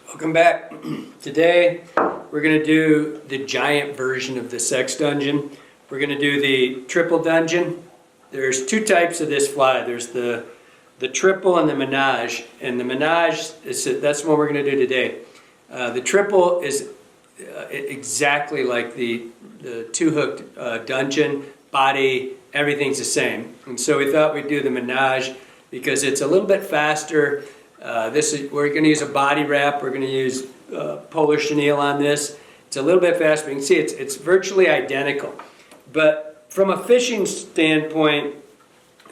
Welcome back. Today we're going to do the giant version of the sex dungeon. We're going to do the triple dungeon. There's two types of this fly. There's the triple and the menage. And the menage, that's what we're going to do today. The triple is exactly like the two-hooked dungeon. Body, everything's the same. And so we thought we'd do the menage because it's a little bit faster. We're going to use a body wrap. We're going to use Polar Chenille on this. It's a little bit faster. You can see it's virtually identical. But from a fishing standpoint,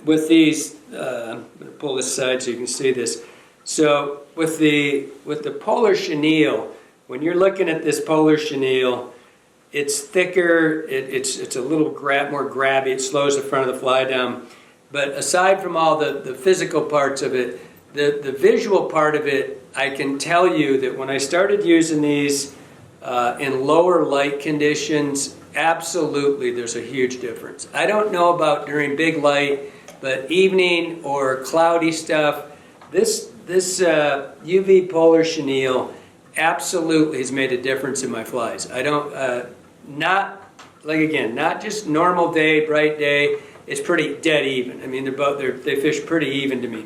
with these, I'm going to pull this aside so you can see this. So with the Polar Chenille, when you're looking at this Polar Chenille, it's thicker. It's a little more grabby. It slows the front of the fly down. But aside from all the physical parts of it, the visual part of it, I can tell you that when I started using these in lower light conditions, absolutely there's a huge difference. I don't know about during big light, but evening or cloudy stuff, this UV Polar Chenille absolutely has made a difference in my flies. I don't, not just normal day, bright day, it's pretty dead even. I mean, they fish pretty even to me.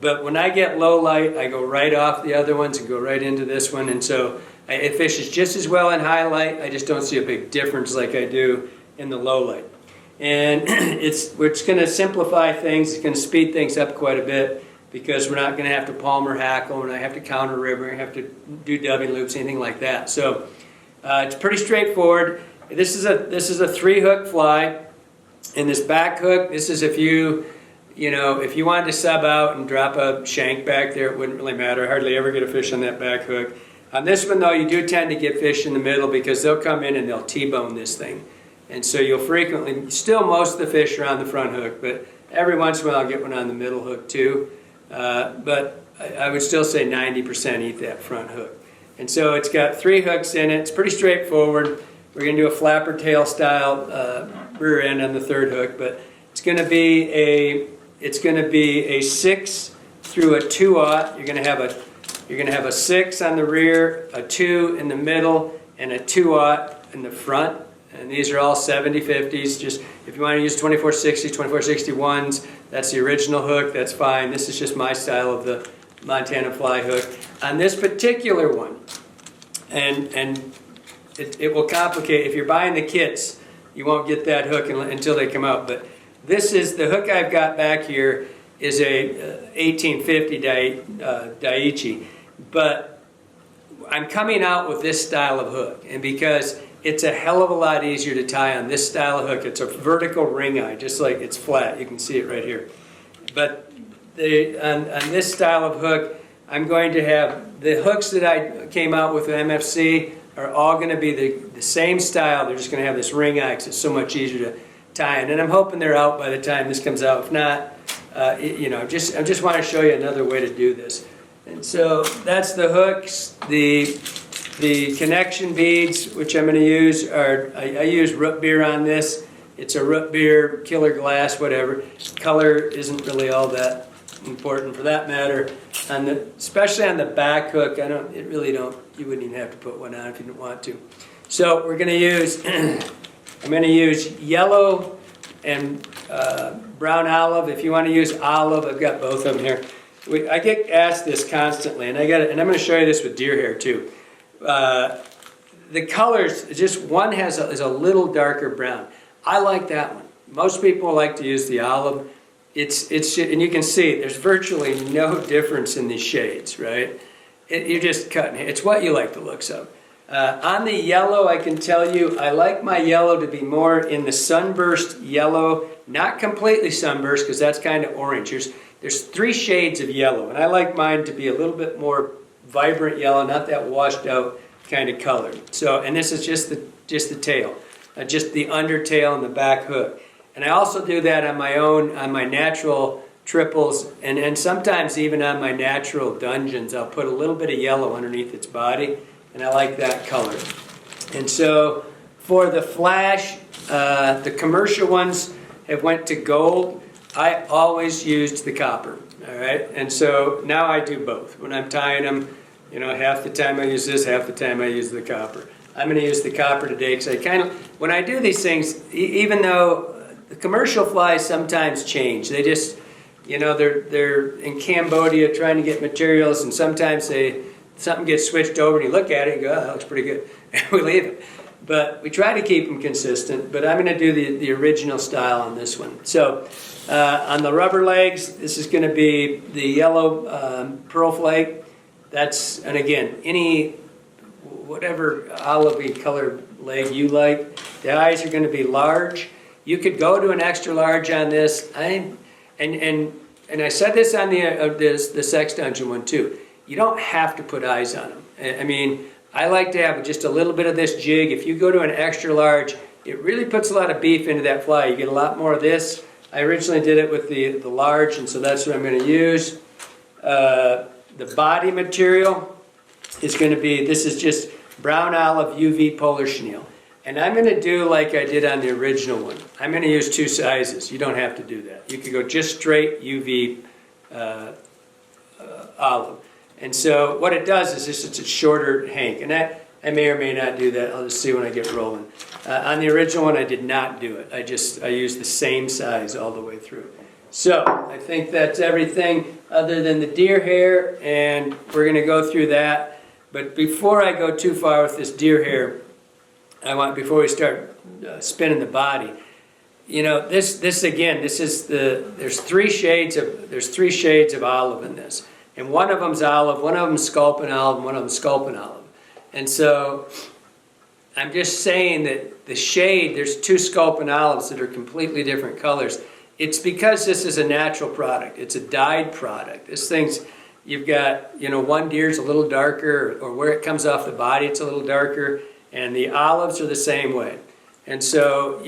But when I get low light, I go right off the other ones and go right into this one. And so it fishes just as well in high light. I just don't see a big difference like I do in the low light. And it's going to simplify things. It's going to speed things up quite a bit because we're not going to have to palm or hackle. We're not have to counter rib. We're going to have to do dubbing loops, anything like that. So it's pretty straightforward. This is a 3-hook fly. And this back hook, this is if you wanted to sub out and drop a shank back there, it wouldn't really matter. I hardly ever get a fish on that back hook. On this one, though, you do tend to get fish in the middle because they'll come in and they'll T-bone this thing. And so you'll frequently, still most of the fish are on the front hook, but every once in a while I'll get one on the middle hook too. But I would still say 90% eat that front hook. And so it's got 3 hooks in it. It's pretty straightforward. We're going to do a flapper tail style rear end on the 3rd hook, but it's going to be a 6 through a 2/0. You're going to have a 6 on the rear, a 2 in the middle, and a 2/0 in the front. And these are all 70/50s. Just if you want to use 24/60s, 24/61s, that's the original hook. That's fine. This is just my style of the Montana fly hook. On this particular one, and it will complicate. If you're buying the kits, you won't get that hook until they come out. But this is the hook I've got back here is a 1850 Daiichi, but I'm coming out with this style of hook, and because it's a hell of a lot easier to tie on this style of hook. It's a vertical ring eye, just like it's flat. You can see it right here. But on this style of hook, I'm going to have the hooks that I came out with MFC are all going to be the same style. They're just going to have this ring eye because it's so much easier to tie in. And I'm hoping they're out by the time this comes out. If not, I just want to show you another way to do this. And so that's the hooks. The connection beads, which I'm going to use, I use root beer on this. It's a root beer, killer glass, whatever. Color isn't really all that important for that matter. Especially on the back hook, you wouldn't even have to put one on if you didn't want to. So we're going to use, I'm going to use yellow and brown olive. If you want to use olive, I've got both of them here. I get asked this constantly, and I'm going to show you this with deer hair too. The colors, just one is a little darker brown. I like that one. Most people like to use the olive. And you can see there's virtually no difference in these shades, right? You're just cutting it. It's what you like the looks of. On the yellow, I can tell you, I like my yellow to be more in the sunburst yellow, not completely sunburst because that's kind of orange. There's 3 shades of yellow, and I like mine to be a little bit more vibrant yellow, not that washed out kind of color. So, and this is just the tail, just the undertail and the back hook. And I also do that on my natural triples, and sometimes even on my natural dungeons, I'll put a little bit of yellow underneath its body, and I like that color. And so for the flash, the commercial ones have went to gold. I always used the copper, all right? And so now I do both. When I'm tying them, You know, half the time I use this, half the time I use the copper. I'm going to use the copper today because I kind of, when I do these things, even though the commercial flies sometimes change, they just, you know, they're in Cambodia trying to get materials, and sometimes something gets switched over and you look at it and go, oh, that looks pretty good, and we leave it. But we try to keep them consistent, but I'm going to do the original style on this one. So on the rubber legs, this is going to be the yellow pearl flake. That's, and again, whatever olivey colored leg you like. The eyes are going to be large. You could go to an extra large on this. And I said this on the Sex Dungeon one too. You don't have to put eyes on them. I mean, I like to have just a little bit of this jig. If you go to an extra large, it really puts a lot of beef into that fly. You get a lot more of this. I originally did it with the large, and so that's what I'm going to use. The body material is going to be, this is just brown olive UV Polar Chenille. And I'm going to do like I did on the original one. I'm going to use 2 sizes. You don't have to do that. You could go just straight UV olive. And so what it does is just it's a shorter hank. And that, I may or may not do that. I'll just see when I get rolling. On the original one, I did not do it. I used the same size all the way through. So I think that's everything other than the deer hair, and we're going to go through that. But before I go too far with this deer hair, before we start spinning the body, you know, this again, there's 3 shades of olive in this, and one of them's olive, one of them's sculpin olive, and one of them's sculpin olive. And so I'm just saying that the shade, there's 2 sculpin olives that are completely different colors. It's because this is a natural product. It's a dyed product. This thing's, you've got, you know, one deer's a little darker, or where it comes off the body, it's a little darker, and the olives are the same way. And so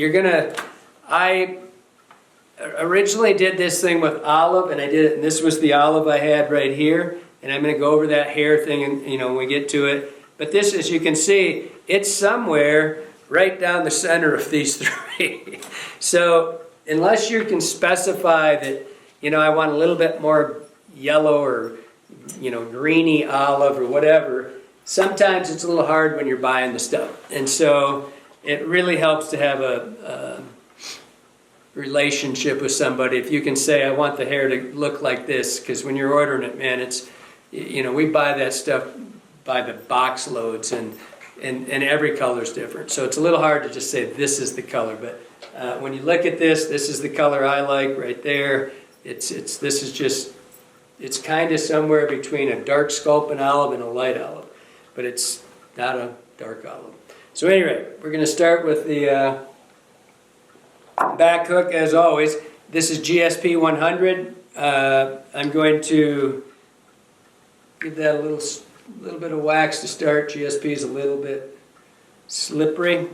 I originally did this thing with olive, and and this was the olive I had right here, and I'm going to go over that hair thing, and, you know, when we get to it. But this, as you can see, it's somewhere right down the center of these 3. So unless you can specify that, you know, I want a little bit more yellow or, you know, greeny olive or whatever, sometimes it's a little hard when you're buying the stuff. And so it really helps to have a relationship with somebody. If you can say, I want the hair to look like this, because when you're ordering it, man, it's, you know, we buy that stuff by the box loads, and every color is different. So it's a little hard to just say this is the color, but when you look at this is the color I like right there. It's kind of somewhere between a dark sculpin olive and a light olive, but it's not a dark olive. So anyway, we're going to start with the back hook as always. This is GSP 100. I'm going to give that a little bit of wax to start. GSP is a little bit slippery.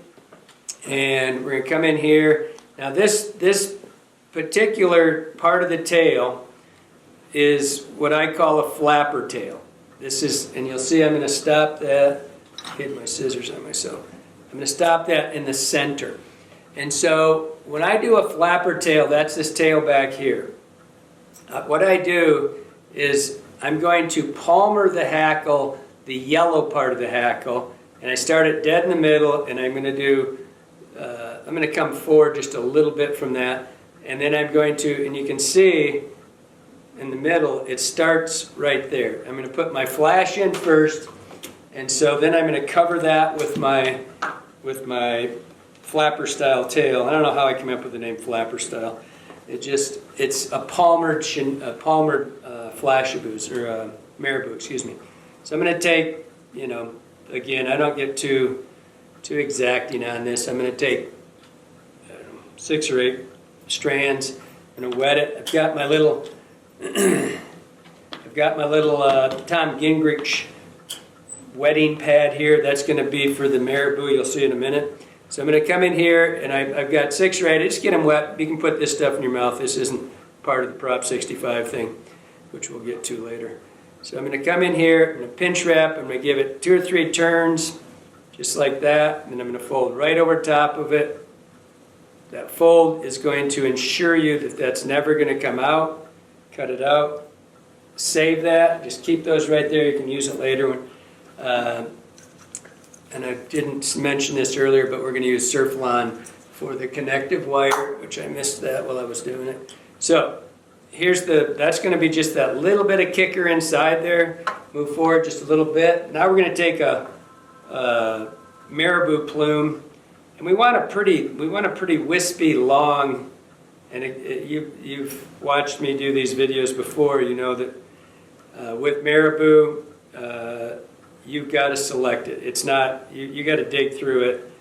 And we're going to come in here. Now this particular part of the tail is what I call a flapper tail. This is, and you'll see I'm going to stop that. Hit my scissors on myself. I'm going to stop that in the center. And so when I do a flapper tail, that's this tail back here. What I do is I'm going to palmer the hackle, the yellow part of the hackle, and I start it dead in the middle, and I'm going to come forward just a little bit from that, and then I'm going to, and you can see in the middle, it starts right there. I'm going to put my flash in first, and so then I'm going to cover that with my flapper style tail. I don't know how I came up with the name flapper style. It's a palmered Flashabou, or Marabou, excuse me. So I'm going to take, you know, again, I don't get too exacting on this. I'm going to take 6 or 8 strands. I'm going to wet it. I've got my little Tom Gingrich wetting pad here. That's going to be for the Marabou. You'll see in a minute. So I'm going to come in here, and I've got 6 ready. Just get them wet. You can put this stuff in your mouth. This isn't part of the Prop 65 thing, which we'll get to later. So I'm going to come in here, I'm going to pinch wrap, I'm going to give it 2 or 3 turns, just like that, and then I'm going to fold right over top of it. That fold is going to ensure you that that's never going to come out. Cut it out. save that. Just keep those right there. You can use it later. And I didn't mention this earlier, but we're going to use Surflon for the connective wire, which I missed that while I was doing it. So that's going to be just that little bit of kicker inside there. Move forward just a little bit. Now we're going to take a Marabou plume, and we want a pretty wispy, long. And you've watched me do these videos before. You know that with Marabou, you've got to select it. It's not, you got to dig through it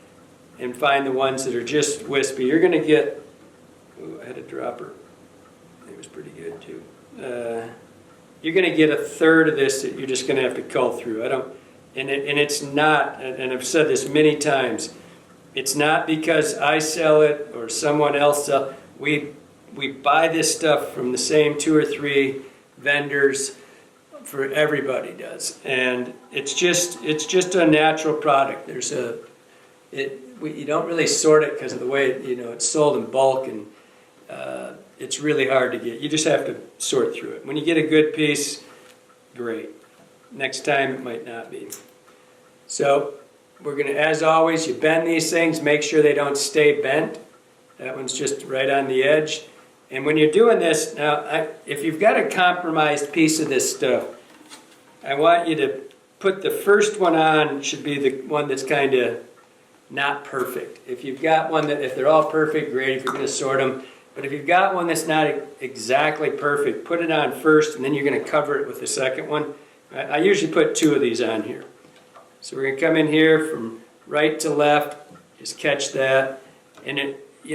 and find the ones that are just wispy. You're going to get, ooh, I had a dropper. It was pretty good too. You're going to get a third of this that you're just going to have to cull through. And it's not, and I've said this many times, it's not because I sell it or someone else sells it. We buy this stuff from the same 2 or 3 vendors. For everybody does, and it's just a natural product. You don't really sort it because of the way it's sold in bulk, and it's really hard to get. You just have to sort through it. When you get a good piece, great. Next time it might not be. So we're gonna, as always, you bend these things. Make sure they don't stay bent. That one's just right on the edge. And when you're doing this, now, if you've got a compromised piece of this stuff, I want you to put the first one on, should be the one that's kind of not perfect. If you've got one that, if they're all perfect, great, if you're going to sort them. But if you've got one that's not exactly perfect, put it on first, and then you're going to cover it with the second one. I usually put 2 of these on here. So we're going to come in here from right to left, just catch that. And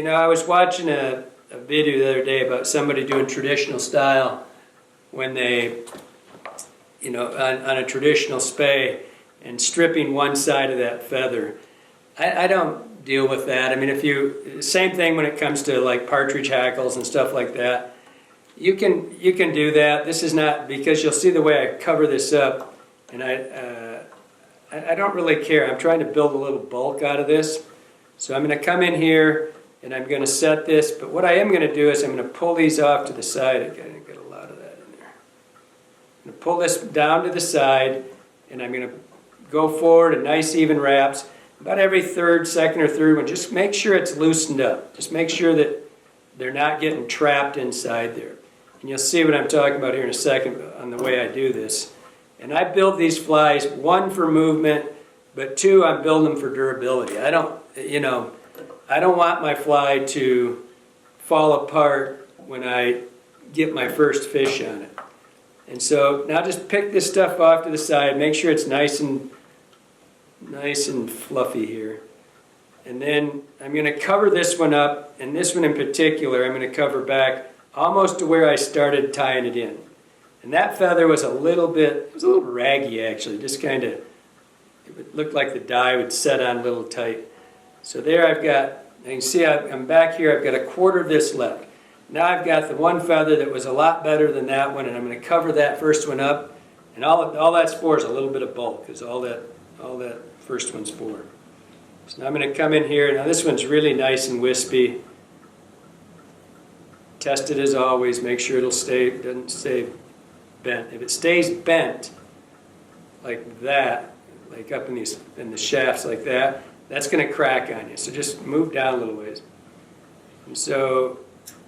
I was watching a video the other day about somebody doing traditional style when they, on a traditional spay and stripping one side of that feather. I don't deal with that. I mean, same thing when it comes to like partridge hackles and stuff like that. You can do that. This is not, because you'll see the way I cover this up, and I don't really care. I'm trying to build a little bulk out of this. So I'm going to come in here and I'm going to set this, but what I am going to do is I'm going to pull these off to the side. Okay, I got a lot of that in there. I'm going to pull this down to the side, and I'm going to go forward in nice even wraps. About every second or third one, just make sure it's loosened up. Just make sure that they're not getting trapped inside there. And you'll see what I'm talking about here in a second on the way I do this. And I build these flies, 1 for movement, but 2, I'm building them for durability. I don't want my fly to fall apart when I get my first fish on it. And so now just pick this stuff off to the side. Make sure it's nice and fluffy here. And then I'm going to cover this one up, and this one in particular I'm going to cover back almost to where I started tying it in. And that feather was a little raggy actually, just kind of, it looked like the dye would set on a little tight. So there I've got, you can see I'm back here, I've got a quarter of this left. Now I've got the one feather that was a lot better than that one, and I'm going to cover that first one up. And all that's for is a little bit of bulk, because all that first one's for. So now I'm going to come in here. Now this one's really nice and wispy. Test it as always. Make sure doesn't stay bent. If it stays bent like that, like up in the shafts like that, that's going to crack on you. So just move down a little ways. And so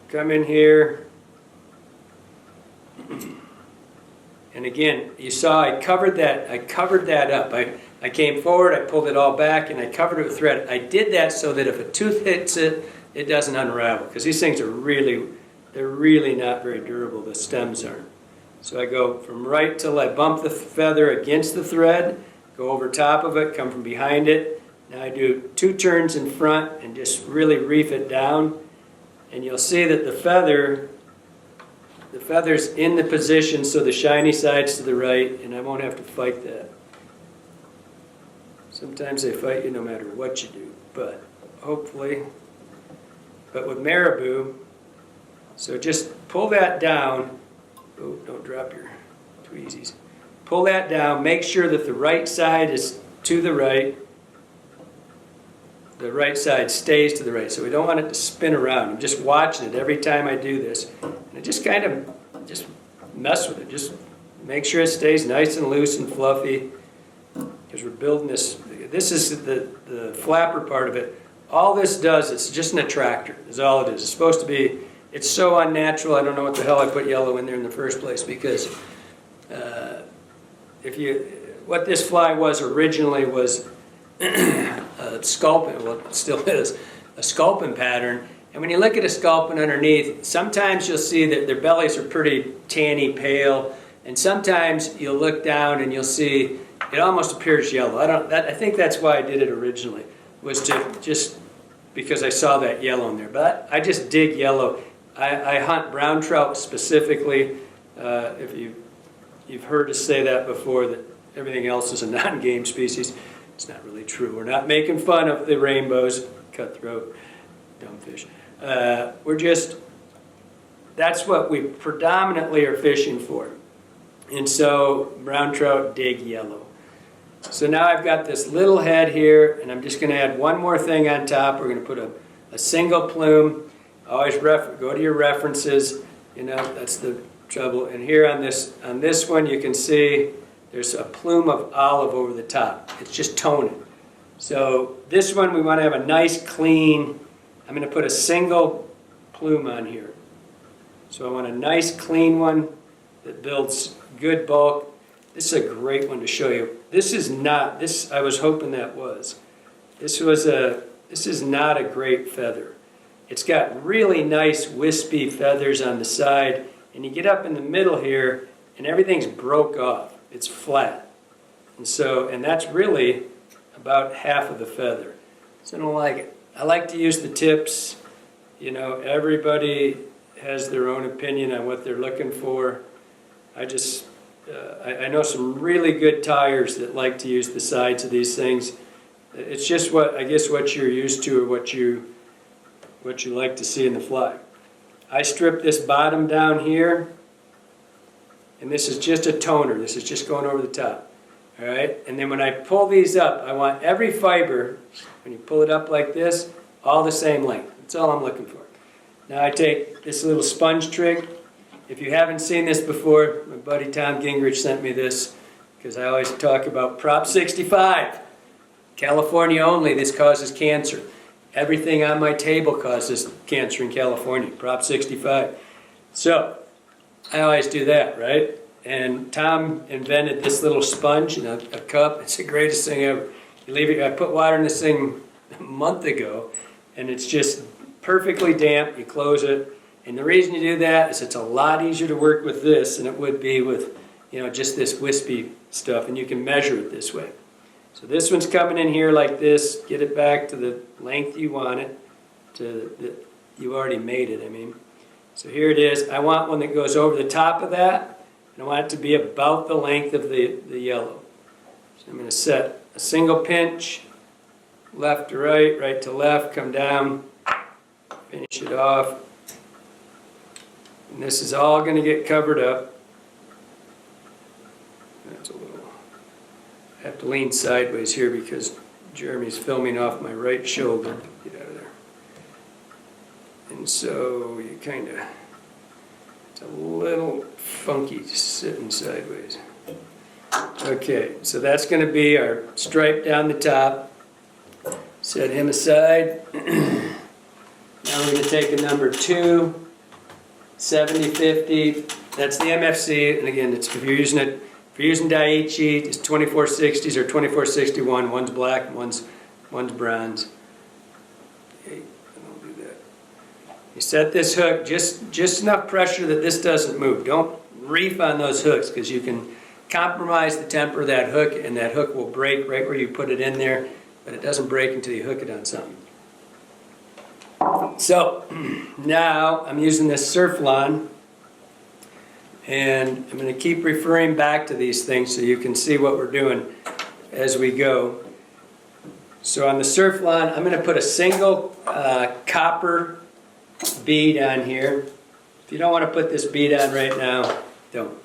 come in here. And again, you saw I covered that up. I came forward, I pulled it all back, and I covered it with thread. I did that so that if a tooth hits it, it doesn't unravel. Because these things are they're really not very durable. The stems aren't. So I go from right till I bump the feather against the thread, go over top of it, come from behind it. Now I do 2 turns in front and just really reef it down. And you'll see that the feather's in the position so the shiny side's to the right, and I won't have to fight that. Sometimes they fight you no matter what you do, but hopefully. But with Marabou, so just pull that down. Oh, don't drop your tweezies. Pull that down. Make sure that the right side is to the right. The right side stays to the right. So we don't want it to spin around. I'm just watching it every time I do this. And I just kind of mess with it. Just Make sure it stays nice and loose and fluffy, because we're building this. This is the flapper part of it. All this does, it's just an attractor, is all it is. It's supposed to be, it's so unnatural, I don't know what the hell I put yellow in there in the first place, because what this fly was originally was a sculpin, well it still is, a sculpin pattern. And when you look at a sculpin underneath, sometimes you'll see that their bellies are pretty tanny pale, and sometimes you'll look down and you'll see it almost appears yellow. I think that's why I did it originally, was to just because I saw that yellow in there. But I just dig yellow. I hunt brown trout specifically. If you've heard us say that before, that everything else is a non-game species. It's not really true. We're not making fun of the rainbows, cutthroat, dumb fish. That's what we predominantly are fishing for. And so brown trout dig yellow. So now I've got this little head here, and I'm just going to add one more thing on top. We're going to put a single plume. Always go to your references. You know, that's the trouble. And here on this one, you can see there's a plume of olive over the top. It's just toning. So this one, we want to have a nice clean. I'm going to put a single plume on here. So I want a nice clean one that builds good bulk. This is a great one to show you. This is not, I was hoping that was. This is not a great feather. It's got really nice wispy feathers on the side, and you get up in the middle here and everything's broke off. It's flat. And that's really about half of the feather. So I don't like it. I like to use the tips. You know, everybody has their own opinion on what they're looking for. I know some really good tyers that like to use the sides of these things. It's just what you're used to, or what you like to see in the fly. I strip this bottom down here, and this is just a toner. This is just going over the top. All right, and then when I pull these up, I want every fiber, when you pull it up like this, all the same length. That's all I'm looking for. Now I take this little sponge trick. If you haven't seen this before, my buddy Tom Gingrich sent me this, because I always talk about Prop 65. California only, this causes cancer. Everything on my table causes cancer in California, Prop 65. So, I always do that, right? And Tom invented this little sponge in a cup. It's the greatest thing ever. You leave it, I put water in this thing a month ago, and it's just perfectly damp. You close it. And the reason you do that is it's a lot easier to work with this than it would be with, just this wispy stuff, and you can measure it this way. So this one's coming in here like this. Get it back to the length you want it, you already made it, I mean. So here it is. I want one that goes over the top of that, and I want it to be about the length of the yellow. So I'm going to set a single pinch, left to right, right to left, come down, finish it off. And this is all going to get covered up. That's a little, I have to lean sideways here because Jeremy's filming off my right shoulder. Get out of there. And so you kind of, it's a little funky sitting sideways. Okay, so that's going to be our stripe down the top. Set him aside. Now we're going to take a number 2. 70-50, that's the MFC, and again, if you're using Daiichi, it's 2460s or 2461. One's black, one's bronze. Okay, I don't do that. You set this hook just enough pressure that this doesn't move. Don't reef on those hooks, because you can compromise the temper of that hook, and that hook will break right where you put it in there, but it doesn't break until you hook it on something. So now I'm using this Surflon, and I'm going to keep referring back to these things so you can see what we're doing as we go. So on the Surflon, I'm going to put a single copper bead on here. If you don't want to put this bead on right now, don't.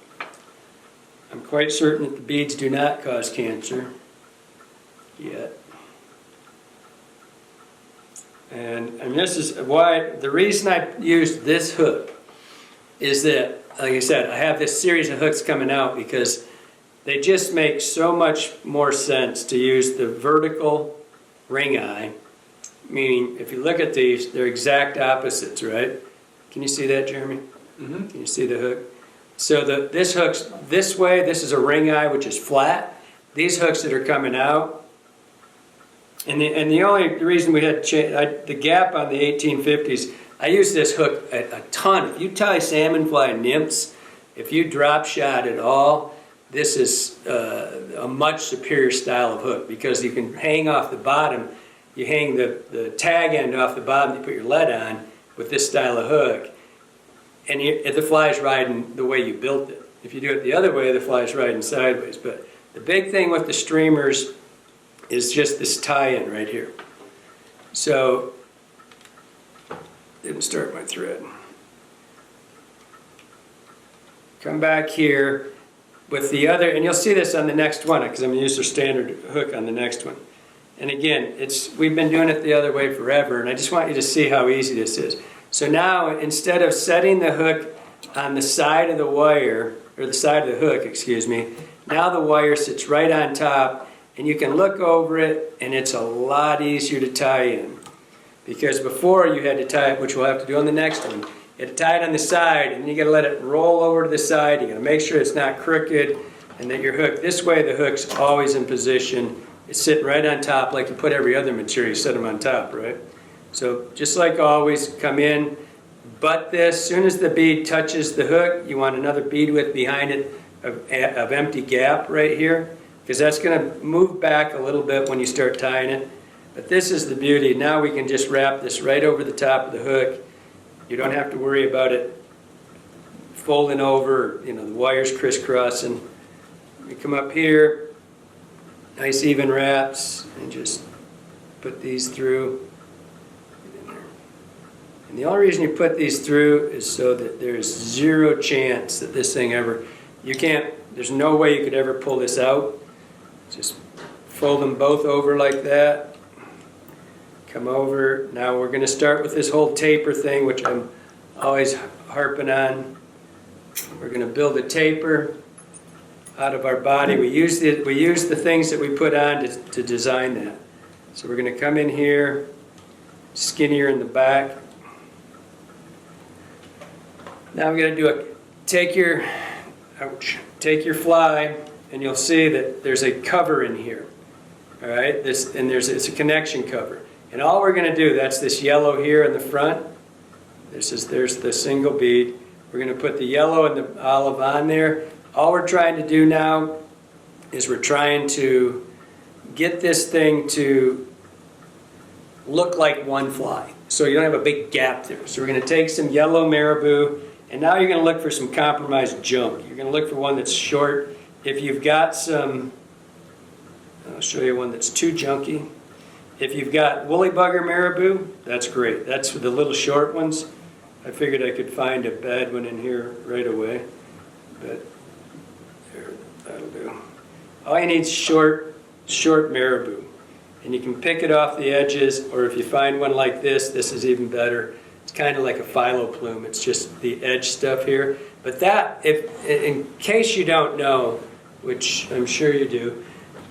I'm quite certain that the beads do not cause cancer yet. And this is why, the reason I used this hook is that like I said, I have this series of hooks coming out because they just make so much more sense to use the vertical ring eye. Meaning, if you look at these, they're exact opposites, right? Can you see that, Jeremy? Mm-hmm. Can you see the hook? So this hook's this way. This is a ring eye, which is flat. These hooks that are coming out, and the reason we had the gap on the 1850s, I use this hook a ton. If you tie salmon fly nymphs, if you drop shot at all, this is a much superior style of hook because you can hang off the bottom. You hang the tag end off the bottom, you put your lead on with this style of hook, and the fly's riding the way you built it. If you do it the other way, the fly's riding sideways. But the big thing with the streamers is just this tie-in right here. So, didn't start my thread. Come back here with the other, and you'll see this on the next one because I'm going to use the standard hook on the next one. And again, we've been doing it the other way forever, and I just want you to see how easy this is. So now, instead of setting the hook on the side of the wire, or the side of the hook, excuse me, now the wire sits right on top, and you can look over it, and it's a lot easier to tie in. Because before you had to tie it, which we'll have to do on the next one, you had to tie it on the side, and then you got to let it roll over to the side. You got to make sure it's not crooked, and that your hook, this way the hook's always in position. It's sitting right on top, like you put every other material, you set them on top, right? So just like always, come in, butt this. As soon as the bead touches the hook, you want another bead width behind it of empty gap right here, because that's going to move back a little bit when you start tying it. But this is the beauty. Now we can just wrap this right over the top of the hook. You don't have to worry about it folding over, the wires crisscrossing. We come up here. Nice even wraps, and just put these through. And the only reason you put these through is so that there's zero chance that this thing there's no way you could ever pull this out. Just fold them both over like that. Come over. Now we're going to start with this whole taper thing, which I'm always harping on. We're going to build a taper out of our body. We use the things that we put on to design that. So we're going to come in here, skinnier in the back. Now we're going to do take your fly, and you'll see that there's a cover in here. All right, it's a connection cover. And all we're going to do, that's this yellow here in the front. There's the single bead. We're going to put the yellow and the olive on there. All we're trying to do now is we're trying to get this thing to look like one fly. So you don't have a big gap there. So we're going to take some yellow Marabou, and now you're going to look for some compromised junk. You're going to look for one that's short. If you've got some, I'll show you one that's too junky. If you've got woolly bugger Marabou, that's great. That's for the little short ones. I figured I could find a bad one in here right away, but that'll do. All you need is short Marabou. And you can pick it off the edges, or if you find one like this is even better. It's kind of like a philo plume. It's just the edge stuff here. But that, in case you don't know, which I'm sure you do,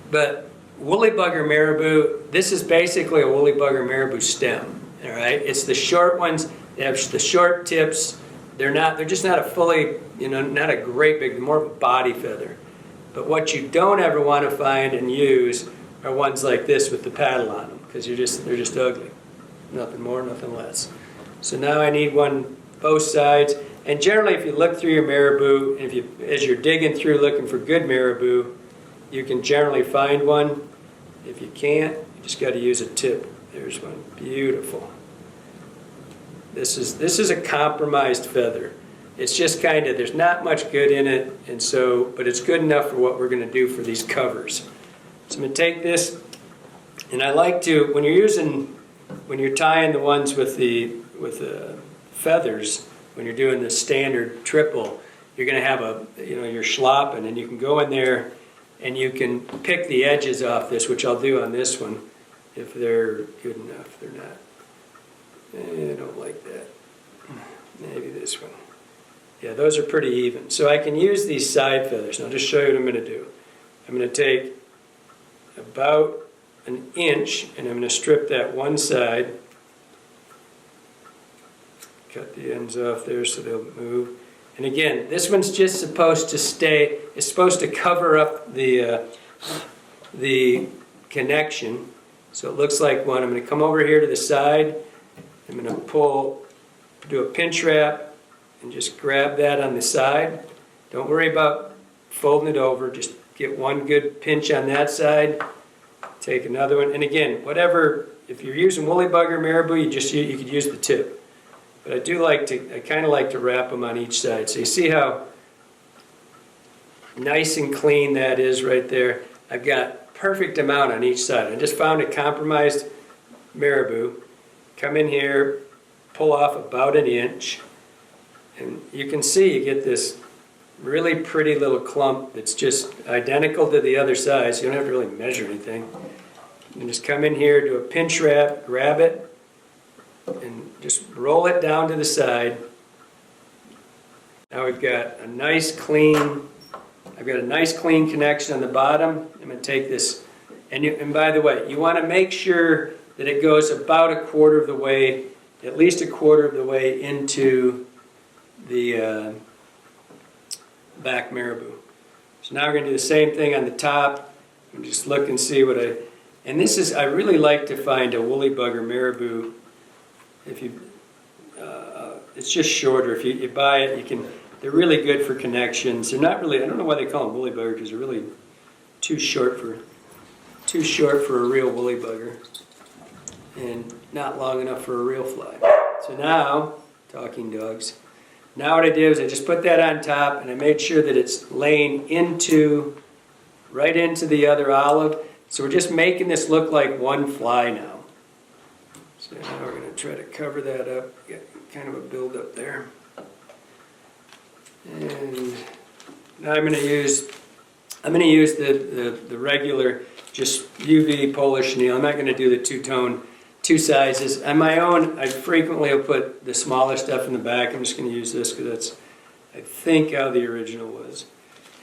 but woolly bugger Marabou, this is basically a woolly bugger Marabou stem. All right? It's the short ones. They have the short tips. They're just not a fully, not a great big, more of a body feather. But what you don't ever want to find and use are ones like this with the paddle on them, because they're just ugly. Nothing more, nothing less. So now I need one both sides. And generally, if you look through your Marabou, and as you're digging through looking for good Marabou, you can generally find one. If you can't, you just got to use a tip. There's one. Beautiful. This is a compromised feather. It's just kind of, there's not much good in it, and so, but it's good enough for what we're going to do for these covers. So I'm going to take this, and I like to, when you're tying the ones with the feathers, when you're doing the standard triple, you're going to have your schlappen, and you can go in there and you can pick the edges off this, which I'll do on this one if they're good enough. They're not. I don't like that. Maybe this one. Yeah, those are pretty even. So I can use these side feathers. And I'll just show you what I'm going to do. I'm going to take about an inch and I'm going to strip that one side. Cut the ends off there so they'll move. And again, this one's just supposed to stay, it's supposed to cover up the connection. So it looks like one. I'm going to come over here to the side. I'm going to do a pinch wrap and just grab that on the side. Don't worry about folding it over. Just get one good pinch on that side. Take another one. And again, whatever, if you're using woolly bugger marabou, you could use the tip. But I kind of like to wrap them on each side. So you see how nice and clean that is right there. I've got perfect amount on each side. I just found a compromised marabou. Come in here, pull off about an inch, and you can see you get this really pretty little clump that's just identical to the other side, so you don't have to really measure anything. And just come in here, do a pinch wrap, grab it, and just roll it down to the side. Now we've got a nice clean connection on the bottom. I'm going to take this, and by the way, you want to make sure that it goes about a quarter of the way, at least a quarter of the way into the back marabou. So now we're going to do the same thing on the top. And just look and see what and this is, I really like to find a woolly bugger marabou. If you, it's just shorter. If you buy it, they're really good for connections. They're not really, I don't know why they call them woolly bugger, because they're really too short for a real woolly bugger, and not long enough for a real fly. So now, talking dogs, now what I did is I just put that on top, and I made sure that it's laying right into the other olive. So we're just making this look like one fly now. So now we're going to try to cover that up, get kind of a build up there. And now I'm going to use the regular, just UV Polar Chenille. I'm not going to do the two-tone, two sizes. On my own, I frequently will put the smaller stuff in the back. I'm just going to use this because that's, I think, how the original was.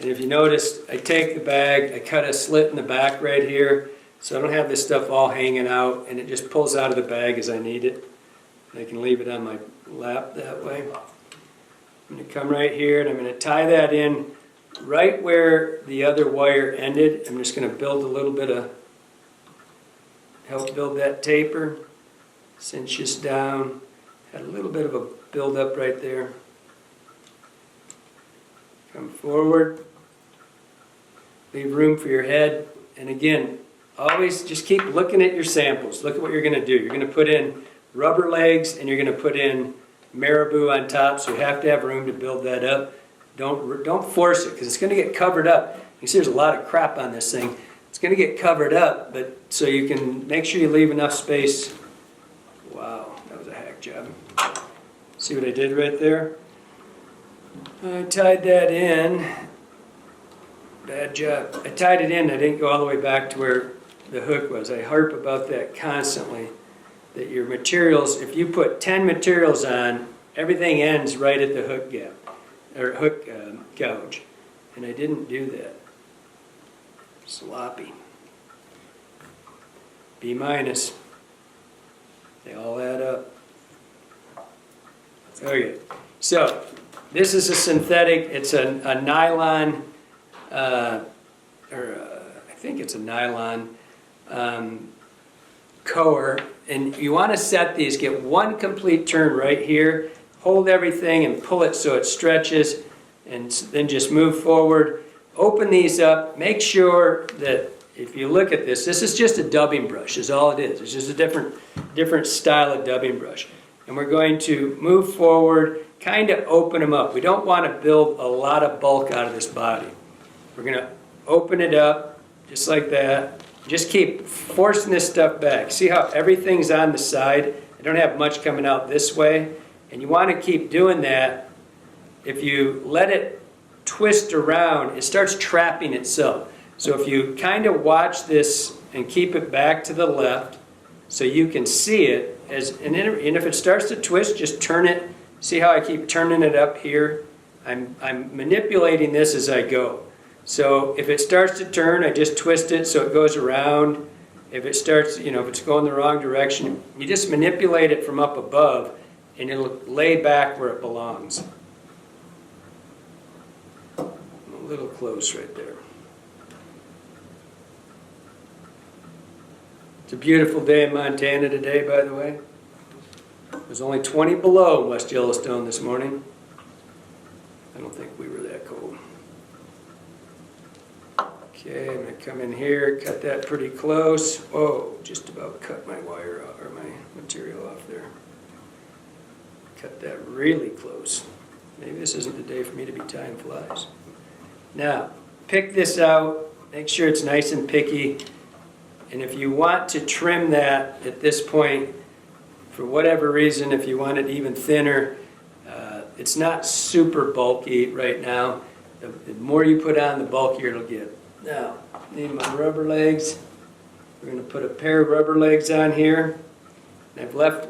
And if you notice, I take the bag, I cut a slit in the back right here, so I don't have this stuff all hanging out, and it just pulls out of the bag as I need it. And I can leave it on my lap that way. I'm going to come right here, and I'm going to tie that in right where the other wire ended. I'm just going to build a little bit of, help build that taper, cinch this down. Had a little bit of a build up right there. Come forward, leave room for your head, and again, always just keep looking at your samples. Look at what you're going to do. You're going to put in rubber legs and you're going to put in marabou on top, so you have to have room to build that up. Don't force it, because it's going to get covered up. You see there's a lot of crap on this thing. It's going to get covered up, but so you can make sure you leave enough space. Wow, that was a hack job. See what I did right there? I tied that in. Bad job. I tied it in. I didn't go all the way back to where the hook was. I harp about that constantly. That your materials, if you put 10 materials on, everything ends right at the hook gap, or hook gouge. And I didn't do that. Sloppy. B minus. They all add up. Okay. So, this is a synthetic, it's a nylon, I think it's a nylon core, and you want to set these, get one complete turn right here, hold everything and pull it so it stretches, and then just move forward. Open these up, make sure that if you look at this is just a dubbing brush, is all it is. It's just a different style of dubbing brush. And we're going to move forward, kind of open them up. We don't want to build a lot of bulk out of this body. We're going to open it up just like that. Just keep forcing this stuff back. See how everything's on the side? I don't have much coming out this way. And you want to keep doing that. If you let it twist around, it starts trapping itself. So if you kind of watch this and keep it back to the left so you can see it, and if it starts to twist, just turn it. See how I keep turning it up here I'm manipulating this as I go. So if it starts to turn, I just twist it so it goes around. If it starts, if it's going the wrong direction, you just manipulate it from up above and it'll lay back where it belongs. A little close right there. It's a beautiful day in Montana today, by the way. It was only 20 below in West Yellowstone this morning. I don't think we were that cold. Okay, I'm going to come in here, cut that pretty close. Whoa, just about cut my wire off, or my material off there. Cut that really close. Maybe this isn't the day for me to be tying flies. Now, pick this out. Make sure it's nice and picky. And if you want to trim that at this point, for whatever reason, if you want it even thinner, it's not super bulky right now. The more you put on, the bulkier it'll get. Now, need my rubber legs. We're going to put a pair of rubber legs on here. And I've left.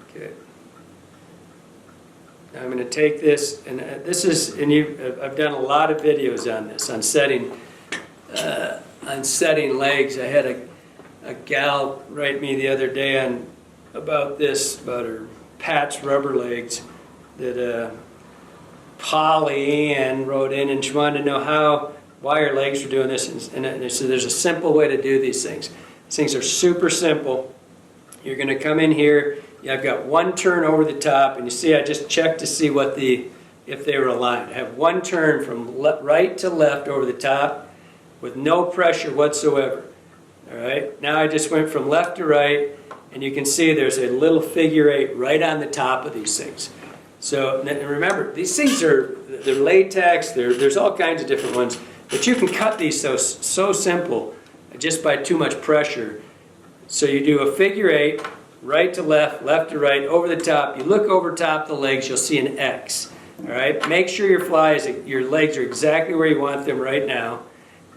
Okay. Now I'm going to take this, and I've done a lot of videos on this, on setting legs. I had a gal write me the other day about her Pat's rubber legs that Polly Ann wrote in, and she wanted to know why her legs were doing this. And so there's a simple way to do these things. These things are super simple. You're going to come in here. I've got one turn over the top, and you see I just checked to see if they were aligned. I have one turn from right to left over the top with no pressure whatsoever. All right. Now I just went from left to right, and you can see there's a little figure 8 right on the top of these things. So remember, these things they're latex. There's all kinds of different ones, but you can cut these so simple just by too much pressure. So you do a figure 8. Right to left, left to right, over the top. You look over top the legs, you'll see an X. All right. Make sure your legs are exactly where you want them right now.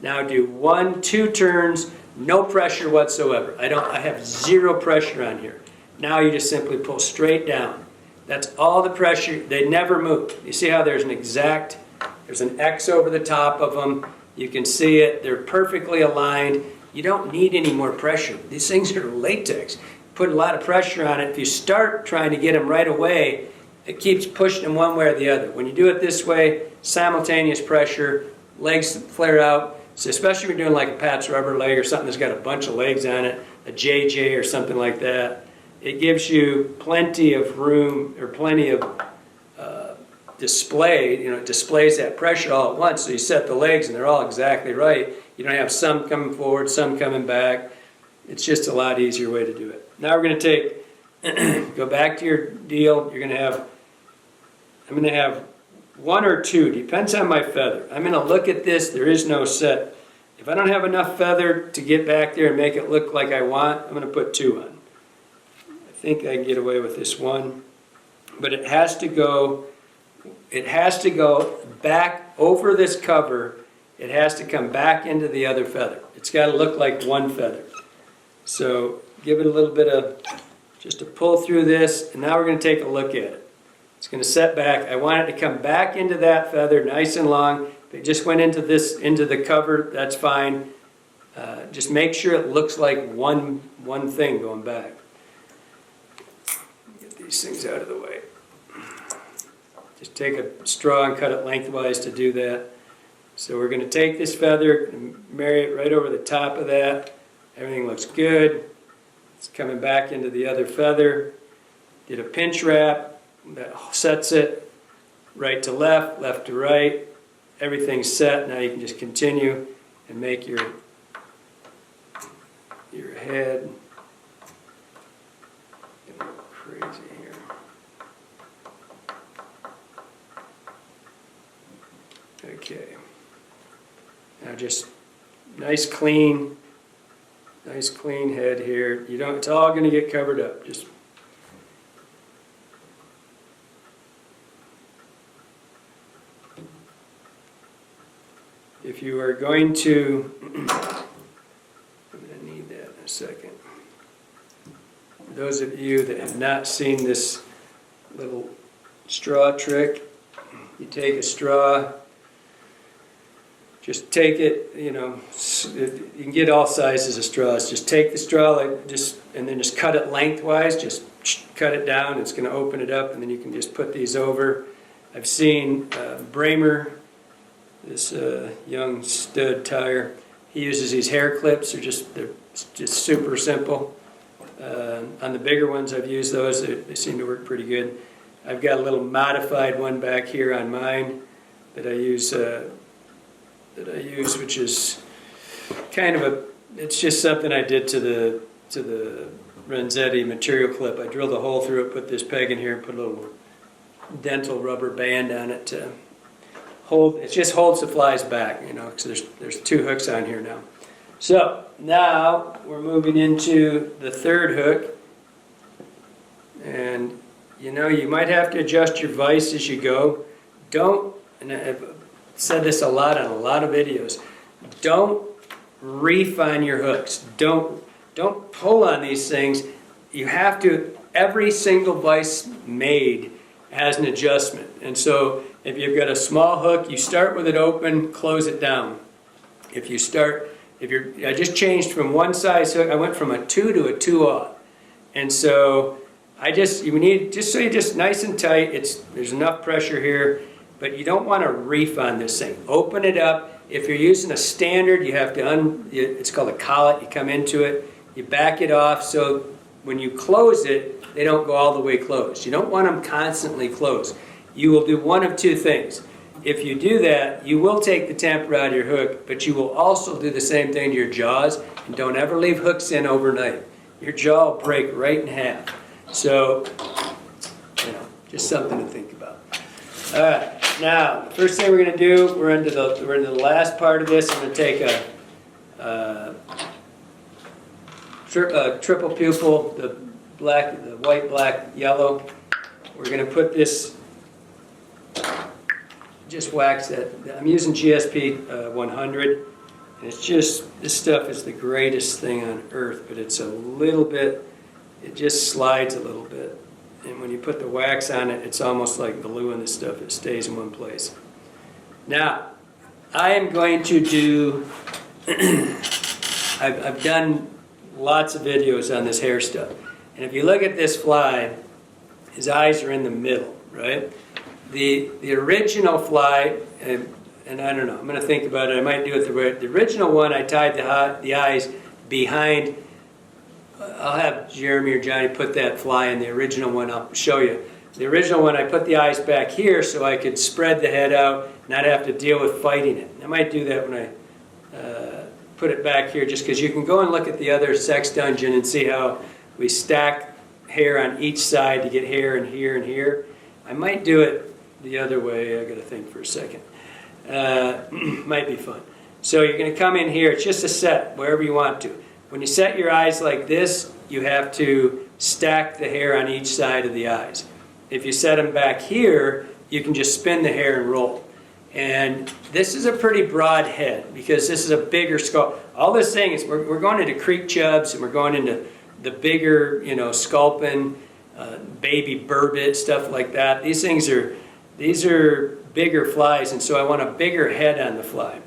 Now do 1, 2 turns, no pressure whatsoever. I have zero pressure on here. Now you just simply pull straight down. That's all the pressure. They never move. You see how there's an X over the top of them. You can see it. They're perfectly aligned. You don't need any more pressure. These things are latex. Put a lot of pressure on it. If you start trying to get them right away, it keeps pushing them one way or the other. When you do it this way, simultaneous pressure, legs flare out. So especially when you're doing like a Pat's rubber leg or something that's got a bunch of legs on it, a JJ or something like that, it gives you plenty of room or plenty of display. It displays that pressure all at once. So you set the legs and they're all exactly right. You don't have some coming forward, some coming back. It's just a lot easier way to do it. Now we're going to go back to your deal. I'm going to have 1 or 2, depends on my feather. I'm going to look at this. There is no set. If I don't have enough feather to get back there and make it look like I want, I'm going to put 2 on. I think I can get away with this 1. But it has to go back over this cover. It has to come back into the other feather. It's got to look like one feather. So give it a little bit of just a pull through this, and now we're going to take a look at it. It's going to set back. I want it to come back into that feather nice and long. If it just went into the cover, that's fine. Just make sure it looks like one thing going back. Get these things out of the way. Just take a straw and cut it lengthwise to do that. So we're going to take this feather and marry it right over the top of that. Everything looks good. It's coming back into the other feather. Did a pinch wrap that sets it right to left, left to right. Everything's set. Now you can just continue and make your head. Get a little crazy here. Okay. Now just nice clean head here. It's all going to get covered up. Just if you are going to, I'm going to need that in a second. For those of you that have not seen this little straw trick. You take a straw, just take it, you know, you can get all sizes of straws. Just take the straw, like and then just cut it lengthwise. Just cut it down. It's going to open it up, and then you can just put these over. I've seen Bramer, this young stud tire. He uses these hair clips. They're just super simple. On the bigger ones, I've used those. They seem to work pretty good. I've got a little modified one back here on mine that I use, which is kind of it's just something I did to the Renzetti material clip. I drilled a hole through it, put this peg in here, and put a little dental rubber band on it to hold. It just holds the flies back, you know, because there's 2 hooks on here now. So now we're moving into the 3rd hook, and you know, you might have to adjust your vise as you go. And I've said this a lot on a lot of videos, don't reef on your hooks. Don't pull on these things. You have to, every single vise made has an adjustment. And so if you've got a small hook, you start with it open, close it down. I just changed from one size hook, I went from a 2 to a 2/0. And so you need, just so you're just nice and tight, there's enough pressure here, but you don't want to reef on this thing. Open it up. If you're using a standard, you have to, it's called a collet, you come into it, you back it off, so when you close it, they don't go all the way closed. You don't want them constantly closed. You will do one of 2 things. If you do that, you will take the temper out of your hook, but you will also do the same thing to your jaws, and don't ever leave hooks in overnight. Your jaw will break right in half. So, you know, just something to think about. All right, now, the first thing we're going to do, we're into the last part of this. I'm going to take a triple pupil, the white, black, yellow. We're going to put this, just wax that. I'm using GSP 100. And it's just, this stuff is the greatest thing on earth, but it's a little bit, it just slides a little bit. And when you put the wax on it, it's almost like glue in this stuff. It stays in one place. Now, I am going to do, I've done lots of videos on this hair stuff. And if you look at this fly, his eyes are in the middle, right? The original fly, and I don't know, I'm going to think about it. I might do it the way. The original one, I tied the eyes behind. I'll have Jeremy or Johnny put that fly in the original one. I'll show you. The original one, I put the eyes back here so I could spread the head out, not have to deal with fighting it. I might do that when I put it back here, just because you can go and look at the other sex dungeon and see how we stack hair on each side to get hair in here and here. I might do it the other way. I got to think for a second. Might be fun. So you're going to come in here. It's just a set, wherever you want to. When you set your eyes like this, you have to stack the hair on each side of the eyes. If you set them back here, you can just spin the hair and roll. And this is a pretty broad head because this is a bigger skull. All this thing is, we're going into creek chubs and we're going into the bigger, you know, sculpin, baby burbot, stuff like that. These are bigger flies, and so I want a bigger head on the fly.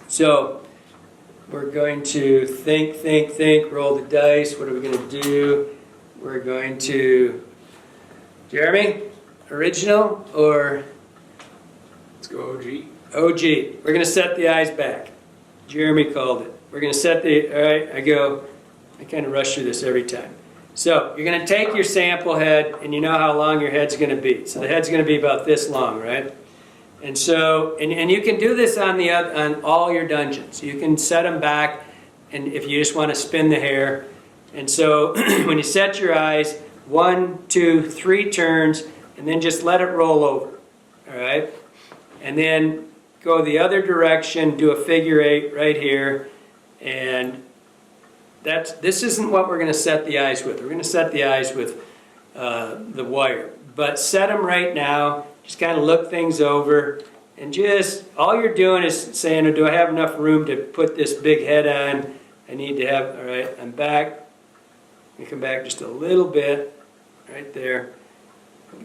So we're going to think, roll the dice. What are we going to do? We're going to, Jeremy, original or? Let's go OG. OG. We're going to set the eyes back. Jeremy called it. We're going to set the, all right, I kind of rush through this every time. So you're going to take your sample head, and you know how long your head's going to be. So the head's going to be about this long, right? And so, and you can do this on all your dungeons. You can set them back, and if you just want to spin the hair. And so when you set your eyes, 1, 2, 3 turns, and then just let it roll over. All right? And then go the other direction, do a figure 8 right here, and this isn't what we're going to set the eyes with. We're going to set the eyes with the wire. But set them right now. Just kind of look things over. And just, all you're doing is saying, do I have enough room to put this big head on? I need to have, all right, I'm back. Let me come back just a little bit. Right there.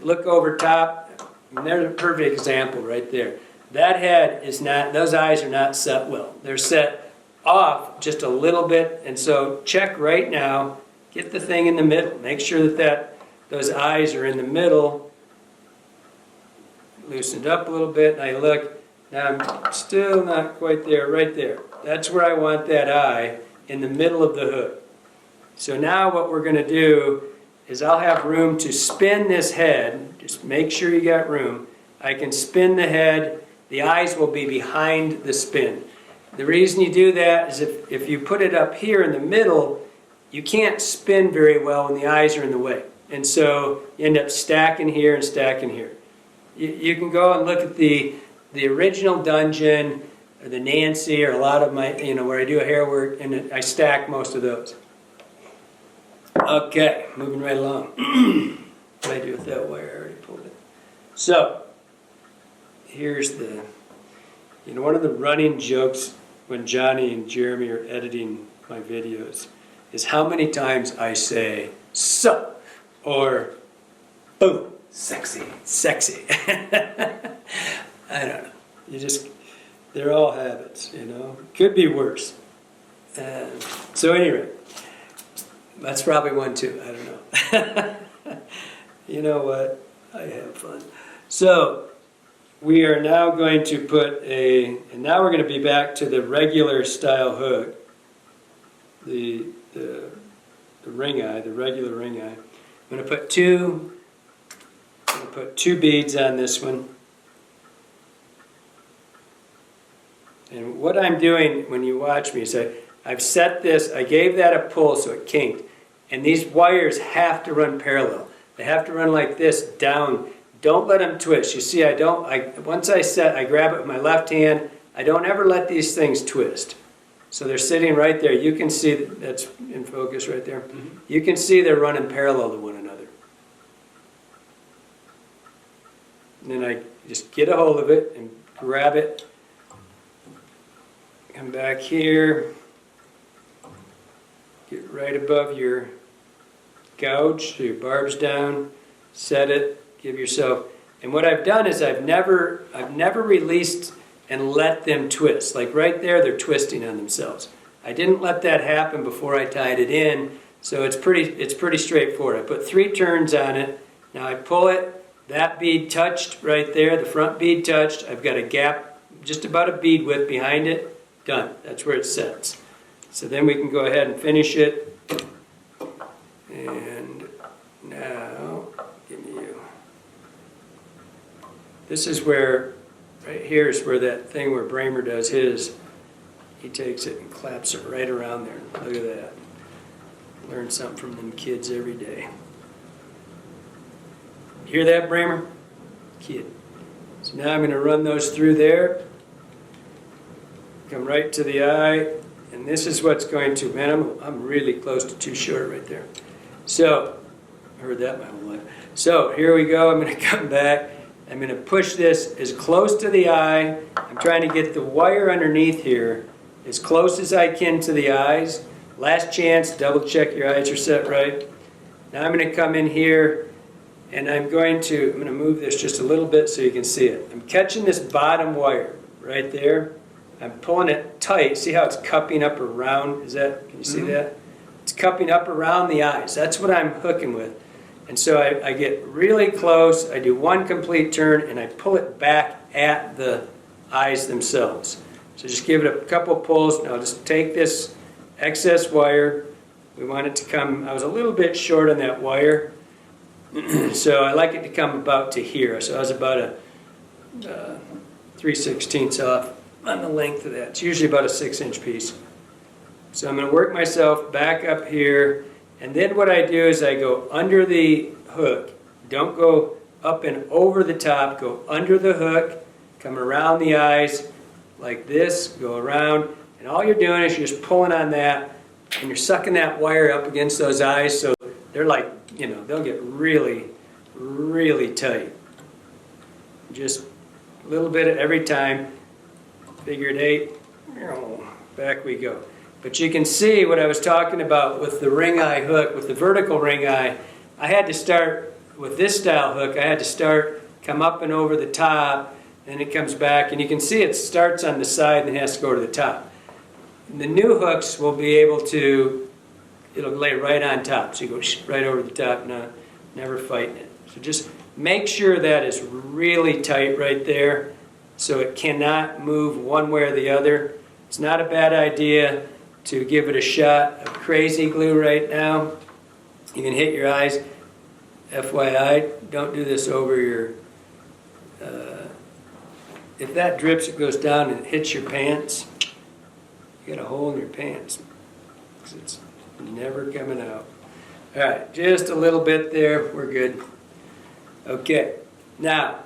look over top, and there's a perfect example right there. That head is not, those eyes are not set well. They're set off just a little bit, and so check right now, get the thing in the middle. Make sure that those eyes are in the middle. Loosened up a little bit, now you look. Now I'm still not quite there, right there. That's where I want that eye, in the middle of the hook. So now what we're going to do is I'll have room to spin this head. Just make sure you got room. I can spin the head. The eyes will be behind the spin. The reason you do that is if you put it up here in the middle, you can't spin very well when the eyes are in the way. And so you end up stacking here and stacking here. You can go and look at the original Dungeon, or the Nancy, or a lot of my, where I do a hair work, and I stack most of those. Okay, moving right along. What did I do with that wire? I already pulled it. So, here's the, one of the running jokes when Johnny and Jeremy are editing my videos is how many times I say, so, or, boom. Sexy. Sexy. I don't know. They're all habits, Could be worse. So anyway, that's probably one too. I don't know. You know what? I have fun. So we are now going to put and now we're going to be back to the regular style hook, the ring eye, the regular ring eye. I'm going to put two beads on this one. And what I'm doing when you watch me is I've set this, I gave that a pull so it kinked. And these wires have to run parallel. They have to run like this down. Don't let them twist. You see, once I grab it with my left hand, I don't ever let these things twist. So they're sitting right there. You can see, that's in focus right there. Mm-hmm. You can see they're running parallel to one another. And then I just get a hold of it and grab it. Come back here. Get right above your gouge, so your barb's down. Set it. Give yourself. And what I've done is I've never released and let them twist. Like right there, they're twisting on themselves. I didn't let that happen before I tied it in, so it's pretty straightforward. I put 3 turns on it. Now I pull it. That bead touched right there. The front bead touched. I've got a gap, just about a bead width behind it. Done. That's where it sets. So then we can go ahead and finish it. And now, give me you. This is where, right here is where that thing where Bramer does his. He takes it and claps it right around there. Look at that. Learn something from them kids every day. Hear that, Bramer? Kid. So now I'm going to run those through there. Come right to the eye. And this is what's going to, man, I'm really close to too short right there. So, I heard that my whole life. So, here we go. I'm going to come back. I'm going to push this as close to the eye. I'm trying to get the wire underneath here as close as I can to the eyes. Last chance, double check your eyes are set right. Now I'm going to come in here and I'm going to move this just a little bit so you can see it. I'm catching this bottom wire right there. I'm pulling it tight. See how it's cupping up around? Can you see that? It's cupping up around the eyes. That's what I'm hooking with. And so I get really close. I do one complete turn and I pull it back at the eyes themselves. So just give it a couple pulls. Now just take this excess wire. We want it to come, I was a little bit short on that wire. So I like it to come about to here. So I was about a 3/16 off on the length of that. It's usually about a 6-inch piece. So I'm going to work myself back up here, and then what I do is I go under the hook. Don't go up and over the top. Go under the hook, come around the eyes like this, go around, and all you're doing is you're just pulling on that, and you're sucking that wire up against those eyes so they're like, they'll get really, really tight. Just a little bit at every time. Figure it 8, back we go. But you can see what I was talking about with the ring eye hook, with the vertical ring eye. I had to start with this style hook, I had to come up and over the top, and it comes back, and you can see it starts on the side and it has to go to the top. And the new hooks will be able to, it'll lay right on top, so you go right over the top, never fighting it. So just make sure that is really tight right there, so it cannot move one way or the other. It's not a bad idea to give it a shot of crazy glue right now. You can hit your eyes. FYI, don't do this over your, if that drips, it goes down and hits your pants, you got a hole in your pants, because it's never coming out. All right, just a little bit there, we're good. Okay, now,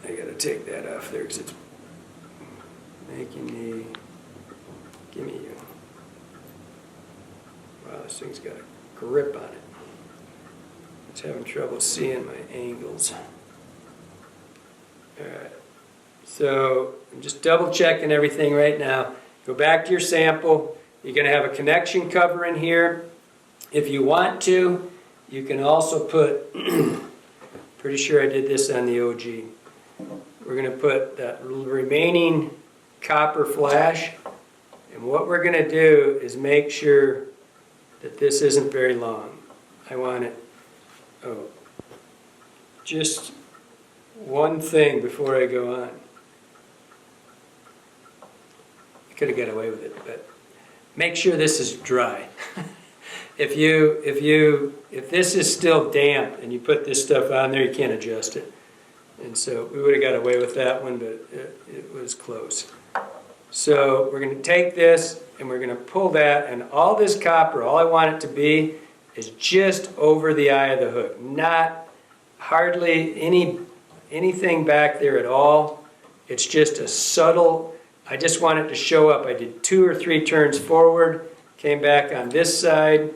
I gotta take that off there because it's making me, give me you. Wow, this thing's got a grip on it. It's having trouble seeing my angles. All right, so I'm just double checking everything right now. Go back to your sample. You're gonna have a connection cover in here. If you want to, you can also put, pretty sure I did this on the OG. We're going to put that remaining copper flash, and what we're going to do is make sure that this isn't very long. I want it, just one thing before I go on. I could have got away with it, but make sure this is dry. If this is still damp and you put this stuff on there, you can't adjust it. And so we would have got away with that one, but it was close. So we're going to take this and we're going to pull that, and all this copper, all I want it to be is just over the eye of the hook. Not hardly anything back there at all. It's just a subtle, I just want it to show up. I did 2 or 3 turns forward, came back on this side,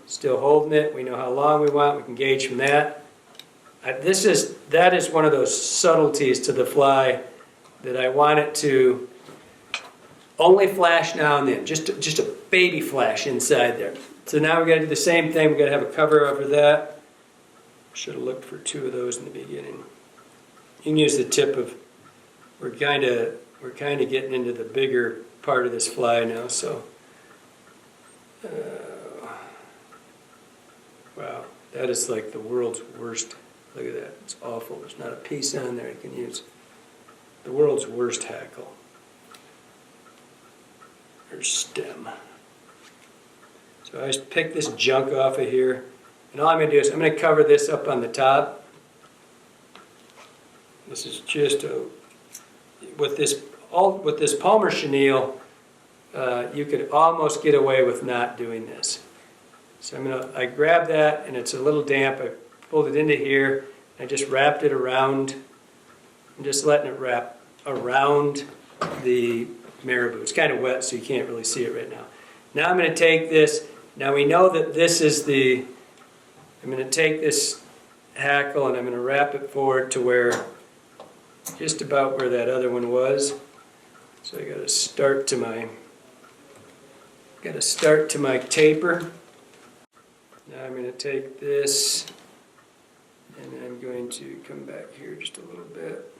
still holding it. We know how long we want, we can gauge from that. That is one of those subtleties to the fly that I want it to only flash now and then, just a baby flash inside there. So now we've got to do the same thing. We've got to have a cover over that. Should have looked for 2 of those in the beginning. You can use the tip of, we're kind of getting into the bigger part of this fly now, so. Wow, that is like the world's worst. Look at that, it's awful. There's not a piece on there I can use. The world's worst hackle. Or stem. So I just pick this junk off of here, and all I'm going to do is I'm going to cover this up on the top. This is just with this Palmer chenille, you could almost get away with not doing this. So I grab that, and it's a little damp. I pulled it into here. I just wrapped it around. I'm just letting it wrap around the Marabou. It's kind of wet, so you can't really see it right now. Now I'm going to take this. Now we know that this is the, I'm going to take this hackle and I'm going to wrap it forward to where, just about where that other one was. So I got to start to my taper. Now I'm going to take this and I'm going to come back here just a little bit.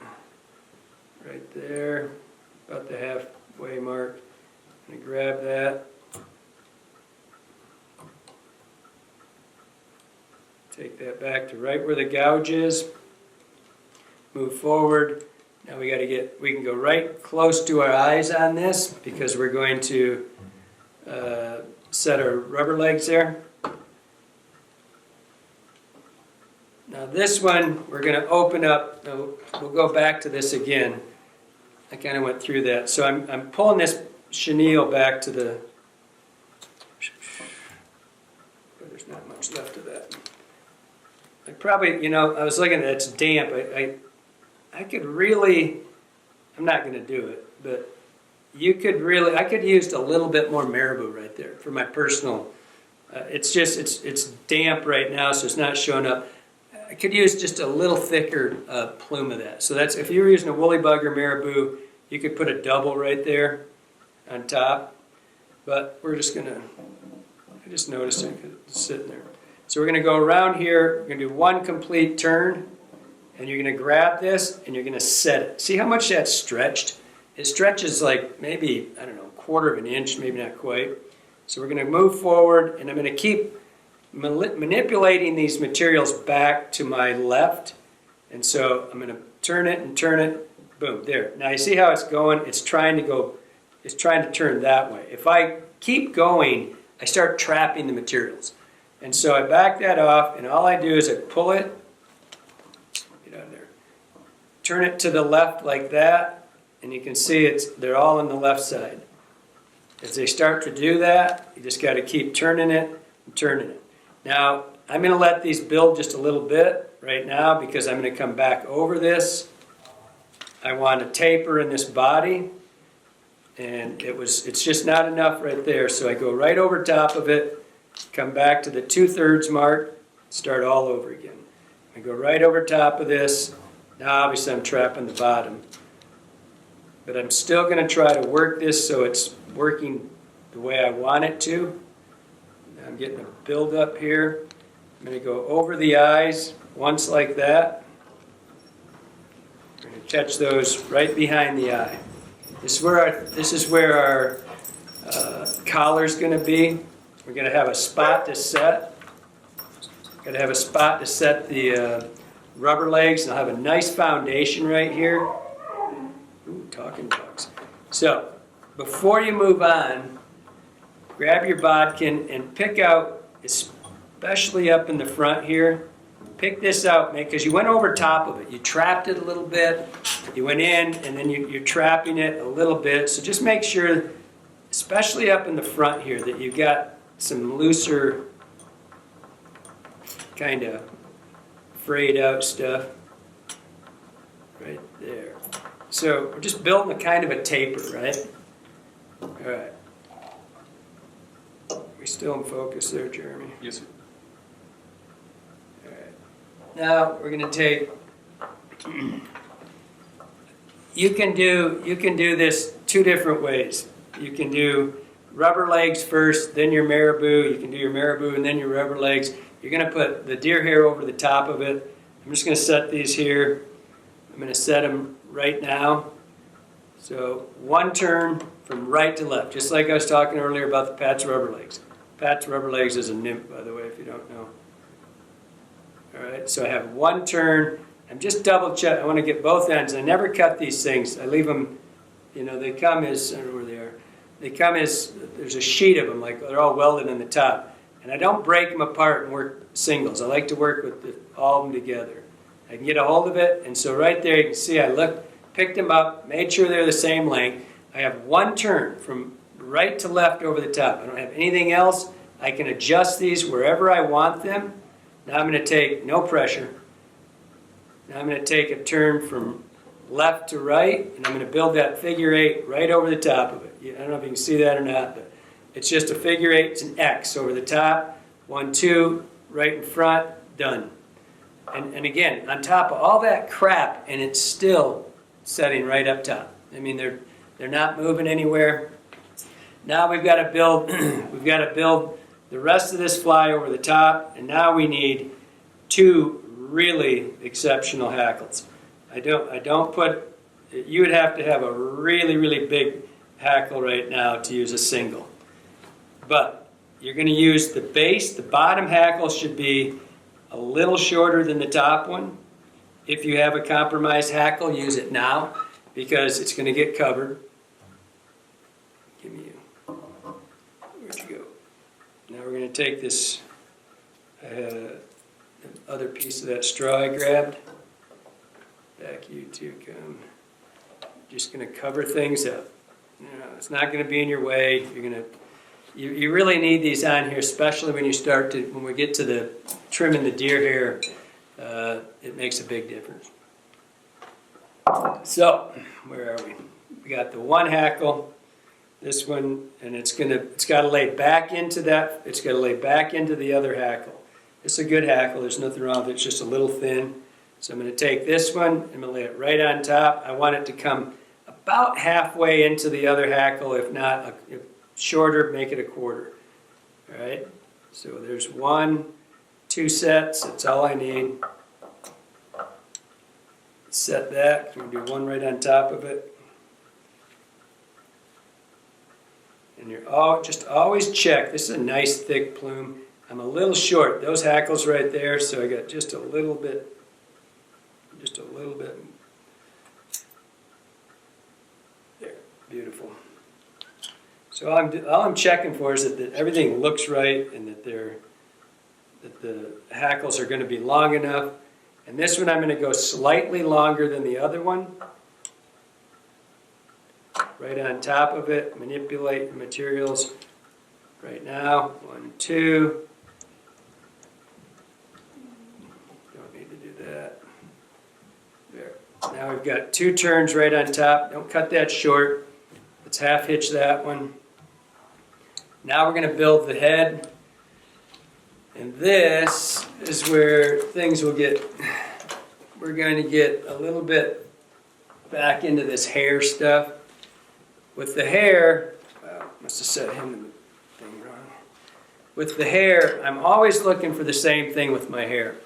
Right there, about the halfway mark. I'm going to grab that. Take that back to right where the gouge is. Move forward. Now we can go right close to our eyes on this because we're going to set our rubber legs there. Now this one, we're going to open up. We'll go back to this again. I kind of went through that. So I'm pulling this chenille back to the, but there's not much left of that. I probably, I was looking at it, it's damp. I could really, I'm not going to do it, but you could really, I could use a little bit more Marabou right there for my personal, it's damp right now, so it's not showing up. I could use just a little thicker plume of that. So that's, if you were using a woolly bug or Marabou, you could put a double right there on top. But we're just going to, I just noticed it because it's sitting there. So we're going to go around here, we're going to do one complete turn, and you're going to grab this and you're going to set it. See how much that's stretched? It stretches like maybe, I don't know, 1/4 of an inch, maybe not quite. So we're going to move forward, and I'm going to keep manipulating these materials back to my left. And so I'm going to turn it and turn it, boom, there. Now you see how it's going? It's trying to turn that way. If I keep going, I start trapping the materials. And so I back that off, and all I do is I pull it, get out of there, turn it to the left like that, and you can see they're all on the left side. As they start to do that, you just got to keep turning it and turning it. Now, I'm going to let these build just a little bit right now because I'm going to come back over this. I want a taper in this body, and it's just not enough right there. So I go right over top of it, come back to the 2/3 mark, start all over again. I go right over top of this. Now obviously I'm trapping the bottom. But I'm still going to try to work this so it's working the way I want it to. Now I'm getting a build up here. I'm going to go over the eyes once like that. We're going to catch those right behind the eye. This is where our collar's going to be. We're going to have a spot to set. Going to have a spot to set the rubber legs, and I'll have a nice foundation right here. Ooh, talking dogs. So, before you move on, grab your bodkin and pick out, especially up in the front here, pick this out, because you went over top of it. You trapped it a little bit. You went in, and then you're trapping it a little bit. So just make sure, especially up in the front here, that you've got some looser, kind of frayed out stuff right there. So we're just building a kind of a taper, right? All right. We still in focus there, Jeremy? Yes, sir. All right. Now we're going to take. You can do this two different ways. You can do rubber legs first, then your marabou. You can do your marabou and then your rubber legs. You're going to put the deer hair over the top of it. I'm just going to set these here. I'm going to set them right now. So one turn from right to left, just like I was talking earlier about the Pat's rubber legs. Pat's rubber legs is a nymph, by the way, if you don't know. All right, so I have one turn. I'm just double check. I want to get both ends. I never cut these things. I leave them, they come as, I don't know where they are. They come as, there's a sheet of them, like they're all welded in the top. And I don't break them apart and work singles. I like to work with all of them together. I can get a hold of it, and so right there you can see I picked them up, made sure they're the same length. I have one turn from right to left over the top. I don't have anything else. I can adjust these wherever I want them. Now I'm going to take, no pressure. Now I'm going to take a turn from left to right, and I'm going to build that figure 8 right over the top of it. I don't know if you can see that or not, but it's just a figure 8. It's an X over the top. 1, 2, right in front, done. And again, on top of all that crap, and it's still setting right up top. I mean, they're not moving anywhere. Now we've got to build. We've got to build the rest of this fly over the top, and now we need 2 really exceptional hackles. I don't put. You would have to have a really, really big hackle right now to use a single. But you're going to use the base. The bottom hackle should be a little shorter than the top one. If you have a compromised hackle, use it now because it's going to get covered. Give me you. Where'd you go? Now we're going to take this other piece of that straw I grabbed. Back you two come. Just going to cover things up. It's not going to be in your way. You're going to. You really need these on here, especially when when we get to the trimming the deer hair. It makes a big difference. So, where are we? We got the one hackle, this one, and it's got to lay back into that. It's got to lay back into the other hackle. It's a good hackle. There's nothing wrong with it. It's just a little thin. So I'm going to take this one and I'm going to lay it right on top. I want it to come about halfway into the other hackle. If not, if shorter, make it a quarter. All right. So there's 1, 2 sets, that's all I need. Set that, we're going to do one right on top of it. And you're just always check, this is a nice thick plume. I'm a little short, those hackles right there, so I got just a little bit. There, beautiful. So all I'm checking for is that everything looks right and that the hackles are going to be long enough. And this one I'm going to go slightly longer than the other one. Right on top of it, manipulate the materials right now. 1, 2. Don't need to do that. There. Now we've got 2 turns right on top. Don't cut that short. Let's half hitch that one. Now we're going to build the head. And this is where things will get, we're going to get a little bit back into this hair stuff. With the hair, must have set him the thing wrong. With the hair, I'm always looking for the same thing with my hair.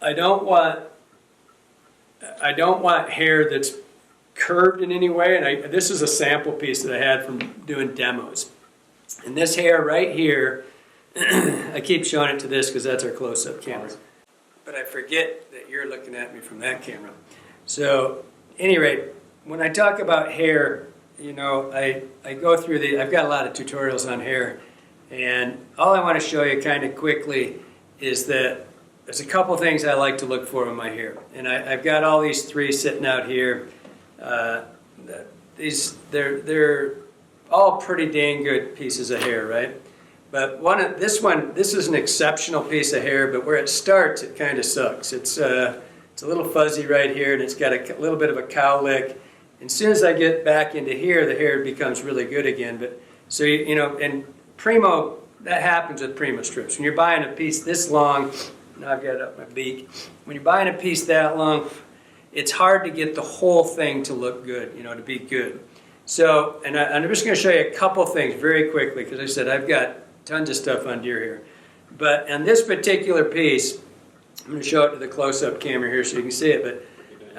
I don't want hair that's curved in any way, and this is a sample piece that I had from doing demos. And this hair right here, I keep showing it to this because that's our close-up camera. But I forget that you're looking at me from that camera. So, at any rate, when I talk about hair, you know, I go through I've got a lot of tutorials on hair, and all I want to show you kind of quickly is that there's a couple things I like to look for in my hair. And I've got all these 3 sitting out here. They're all pretty dang good pieces of hair, right? But this is an exceptional piece of hair, but where it starts, it kind of sucks. It's a little fuzzy right here, and it's got a little bit of a cowlick. And as soon as I get back into here, the hair becomes really good again. But so you know, and Primo, that happens with Primo strips. When you're buying a piece this long, now I've got it up my beak. When you're buying a piece that long, it's hard to get the whole thing to look good, you know, to be good. So, and I'm just going to show you a couple things very quickly, because I said I've got tons of stuff on deer here. But on this particular piece, I'm going to show it to the close-up camera here so you can see it. But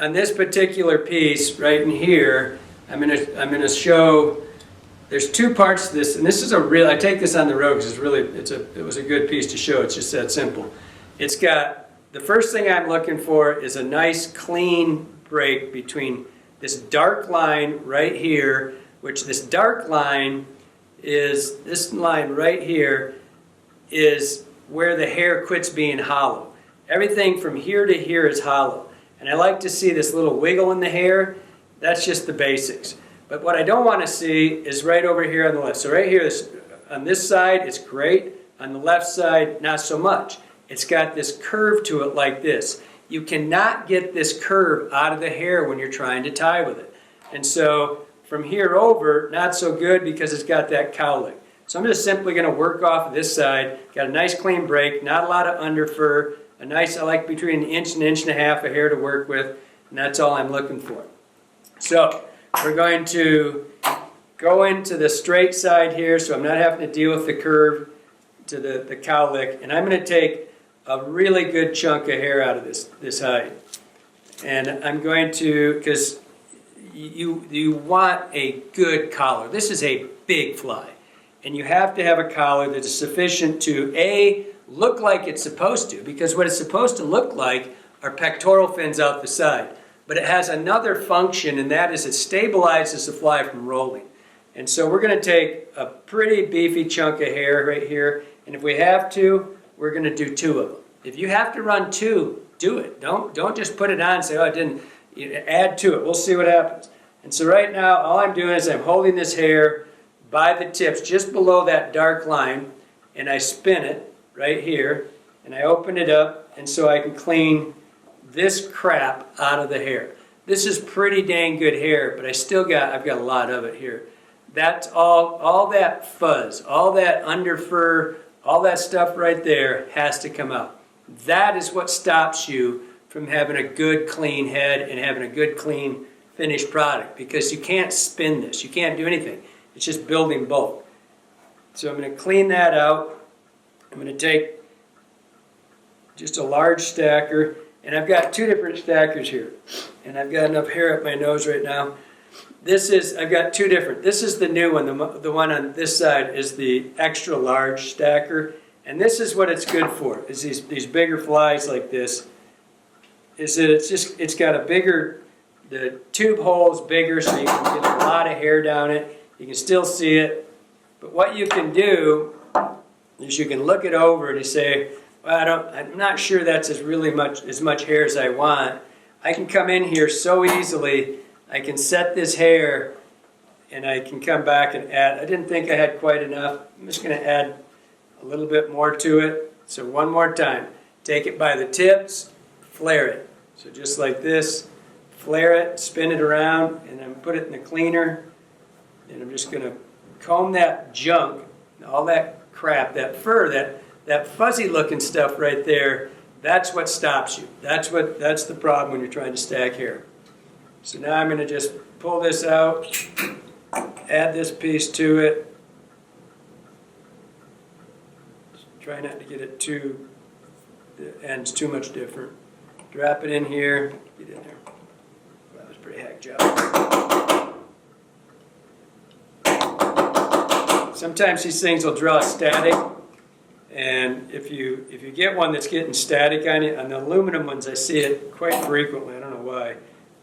on this particular piece right in here, I'm going to show. There's 2 parts to this, and this is I take this on the road because it was a good piece to show. It's just that simple. It's got, the first thing I'm looking for is a nice clean break between this dark line right here, which this dark line is, this line right here is where the hair quits being hollow. Everything from here to here is hollow. And I like to see this little wiggle in the hair. That's just the basics. But what I don't want to see is right over here on the left. So right here, on this side, it's great. On the left side, not so much. It's got this curve to it like this. You cannot get this curve out of the hair when you're trying to tie with it. And so from here over, not so good because it's got that cowlick. So I'm just simply going to work off of this side. Got a nice clean break, not a lot of under fur. I like between an inch and an inch and a half of hair to work with, and that's all I'm looking for. So we're going to go into the straight side here, so I'm not having to deal with the curve to the cowlick, and I'm going to take a really good chunk of hair out of this hide. And I'm going to, because you want a good collar. This is a big fly, and you have to have a collar that is sufficient to A, look like it's supposed to, because what it's supposed to look like are pectoral fins out the side. But it has another function, and that is it stabilizes the fly from rolling. And so we're going to take a pretty beefy chunk of hair right here, and if we have to, we're going to do 2 of them. If you have to run 2, do it. Don't just put it on and say, oh, I didn't. Add to it. We'll see what happens. And so right now, all I'm doing is I'm holding this hair by the tips, just below that dark line, and I spin it right here, and I open it up, and so I can clean this crap out of the hair. This is pretty dang good hair, but I've got a lot of it here. That's all that fuzz, all that under fur, all that stuff right there has to come out. That is what stops you from having a good clean head and having a good clean finished product, because you can't spin this. You can't do anything. It's just building bulk. So I'm going to clean that out. I'm going to take just a large stacker. And I've got two different stackers here. And I've got enough hair up my nose right now. I've got two different. This is the new one. The one on this side is the extra large stacker. And this is what it's good for, is these bigger flies like this. Is that it's got a bigger, the tube hole's bigger so you can get a lot of hair down it. You can still see it. But what you can do is you can look it over and you say, well, I'm not sure that's as much hair as I want. I can come in here so easily. I can set this hair and I can come back and add. I didn't think I had quite enough. I'm just going to add a little bit more to it. So one more time. Take it by the tips, flare it. So just like this, flare it, spin it around, and then put it in the cleaner. And I'm just going to comb that junk, all that crap, that fur, that fuzzy looking stuff right there. That's what stops you. That's the problem when you're trying to stack hair. So now I'm going to just pull this out, add this piece to it. Just try not to get it the ends too much different. Drop it in here, get in there. That was a pretty hack job. Sometimes these things will draw static. And if you get one that's getting static on it, on the aluminum ones I see it quite frequently. I don't know why.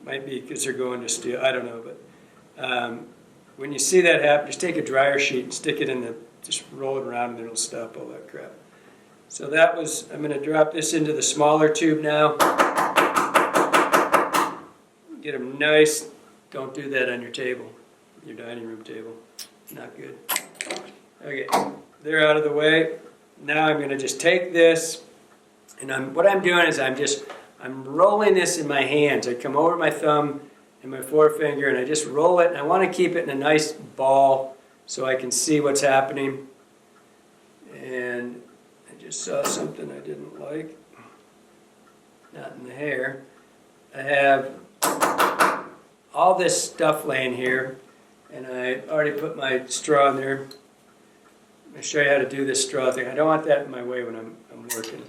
Might be because they're going to steel. I don't know. But when you see that happen, just take a dryer sheet and stick it in just roll it around and it'll stop all that crap. So I'm going to drop this into the smaller tube now. Get them nice. Don't do that on your table, your dining room table. Not good. Okay, they're out of the way. Now I'm going to just take this, and what I'm doing is I'm rolling this in my hands. I come over my thumb and my forefinger, and I just roll it. And I want to keep it in a nice ball so I can see what's happening. And I just saw something I didn't like. Not in the hair. I have all this stuff laying here, and I already put my straw in there. I'm going to show you how to do this straw thing. I don't want that in my way when I'm working.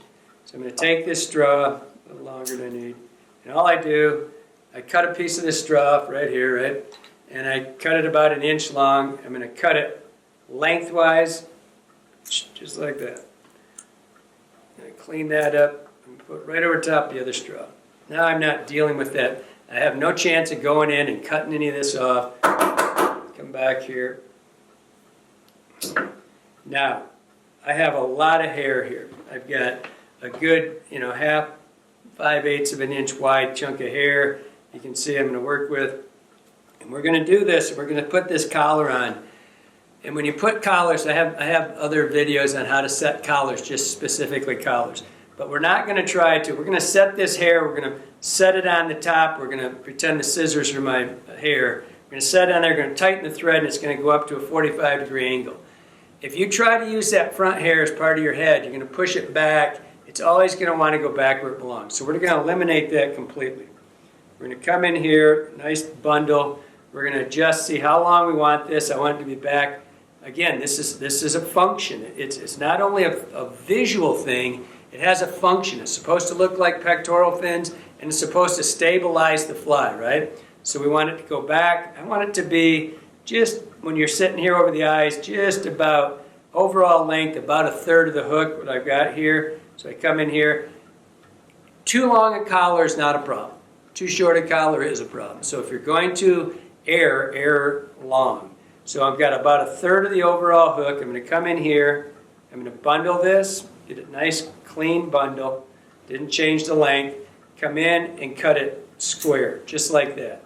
So I'm going to take this straw, a little longer than I need, and all I do, I cut a piece of this straw off right here, right? And I cut it about 1 inch long. I'm going to cut it lengthwise, just like that. And I clean that up and put it right over top the other straw. Now I'm not dealing with that. I have no chance of going in and cutting any of this off. Come back here. Now, I have a lot of hair here. I've got a good, 5/8 of an inch wide chunk of hair. You can see I'm going to work with. And we're going to do this. We're going to put this collar on. And when you put collars, I have other videos on how to set collars, just specifically collars. But we're not going to try to. We're going to set this hair. We're going to set it on the top. We're going to pretend the scissors are my hair. We're going to set it on there. We're going to tighten the thread, and it's going to go up to a 45-degree angle. If you try to use that front hair as part of your head, you're going to push it back. It's always going to want to go back where it belongs. So we're going to eliminate that completely. We're going to come in here, nice bundle. We're going to adjust, see how long we want this. I want it to be back. Again, this is a function. It's not only a visual thing, it has a function. It's supposed to look like pectoral fins, and it's supposed to stabilize the fly, right? So we want it to go back. I want it to be just, when you're sitting here over the eyes, just about overall length, about 1/3 of the hook, what I've got here. So I come in here. Too long a collar is not a problem. Too short a collar is a problem. So if you're going to err long. So I've got about 1/3 of the overall hook. I'm going to come in here. I'm going to bundle this, get a nice clean bundle. Didn't change the length. Come in and cut it square, just like that.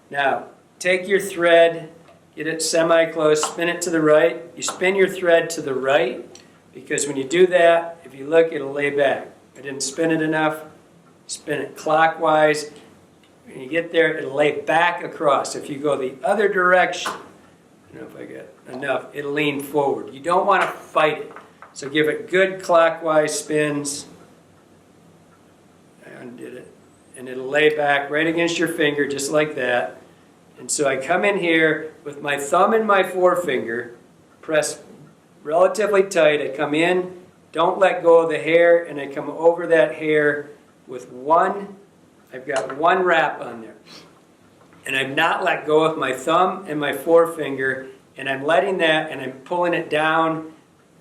Now, take your thread, get it semi-close, spin it to the right. You spin your thread to the right because when you do that, if you look, it'll lay back. I didn't spin it enough. Spin it clockwise. When you get there, it'll lay back across. If you go the other direction, I don't know if I got enough, it'll lean forward. You don't want to fight it. So give it good clockwise spins. I undid it. And it'll lay back right against your finger, just like that. And so I come in here with my thumb and my forefinger, press relatively tight. I come in, don't let go of the hair, and I come over that hair with I've got one wrap on there. And I've not let go of my thumb and my forefinger, and I'm letting that, and I'm pulling it down.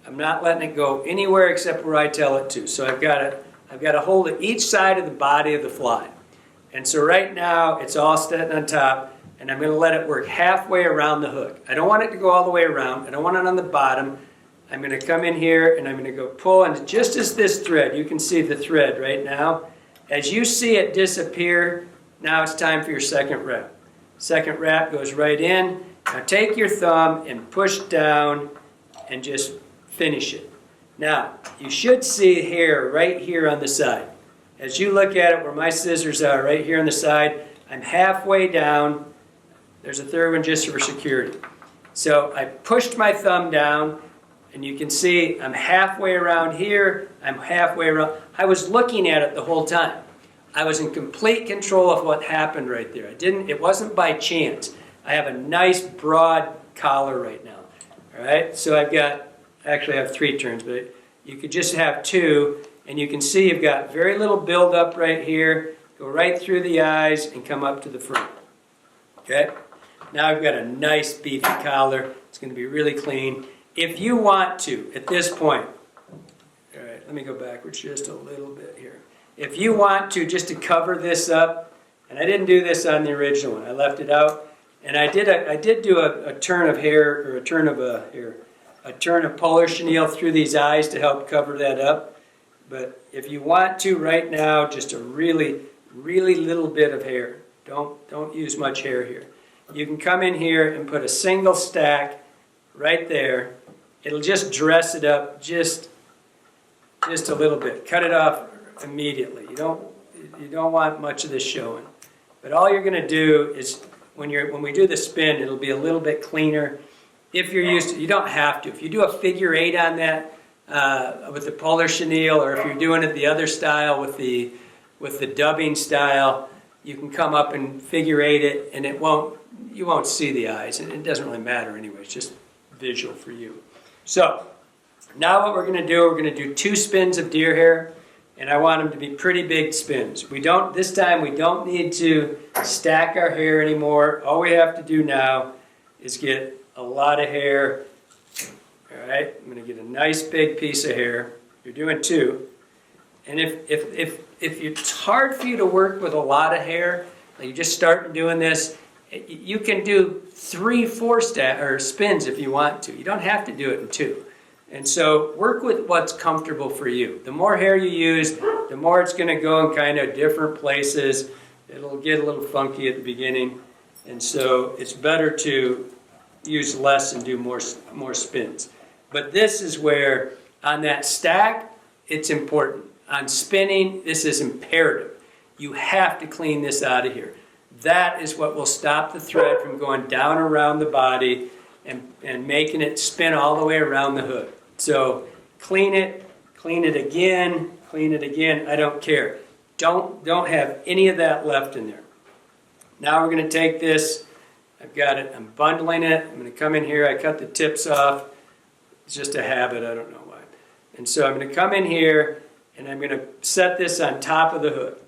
I'm not letting it go anywhere except where I tell it to. So I've got a hold of each side of the body of the fly. And so right now, it's all sitting on top, and I'm going to let it work halfway around the hook. I don't want it to go all the way around. I don't want it on the bottom. I'm going to come in here, and I'm going to go pull, and just as this thread, you can see the thread right now. As you see it disappear, now it's time for your second wrap. Second wrap goes right in. Now take your thumb and push down and just finish it. Now, you should see hair right here on the side. As you look at it where my scissors are, right here on the side, I'm halfway down. There's a third one just for security. So I pushed my thumb down, and you can see I'm halfway around here, I'm halfway around. I was looking at it the whole time. I was in complete control of what happened right there. It wasn't by chance. I have a nice broad collar right now. All right, so actually I have 3 turns, but you could just have 2, and you can see you've got very little buildup right here, go right through the eyes and come up to the front. Okay, now I've got a nice beefy collar. It's going to be really clean. If you want to, at this point, all right, let me go backwards just a little bit here. If you want to, just to cover this up, and I didn't do this on the original one, I left it out, and I did do a turn of hair, or a turn of Polar Chenille through these eyes to help cover that up. But if you want to right now, just a really, really little bit of hair. Don't use much hair here. You can come in here and put a single stack right there. It'll just dress it up just a little bit. Cut it off immediately. You don't want much of this showing. But all you're going to do is when we do the spin, it'll be a little bit cleaner. If you're used to, you don't have to. If you do a figure 8 on that with the Polar Chenille, or if you're doing it the other style with the dubbing style, you can come up and figure 8 it, and you won't see the eyes, and it doesn't really matter anyway. It's just visual for you. So now what we're going to do, we're going to do 2 spins of deer hair, and I want them to be pretty big spins. This time we don't need to stack our hair anymore. All we have to do now is get a lot of hair. All right, I'm going to get a nice big piece of hair. You're doing 2. And if it's hard for you to work with a lot of hair, like you're just starting doing this, you can do 3, 4 spins if you want to. You don't have to do it in 2. And so work with what's comfortable for you. The more hair you use, the more it's going to go in kind of different places. It'll get a little funky at the beginning. And so it's better to use less and do more spins. But this is where, on that stack, it's important. On spinning, this is imperative. You have to clean this out of here. That is what will stop the thread from going down around the body and making it spin all the way around the hook. So clean it again, I don't care. Don't have any of that left in there. Now we're going to take this, I've got it, I'm bundling it, I'm going to come in here, I cut the tips off. It's just a habit, I don't know why. And so I'm going to come in here and I'm going to set this on top of the hook.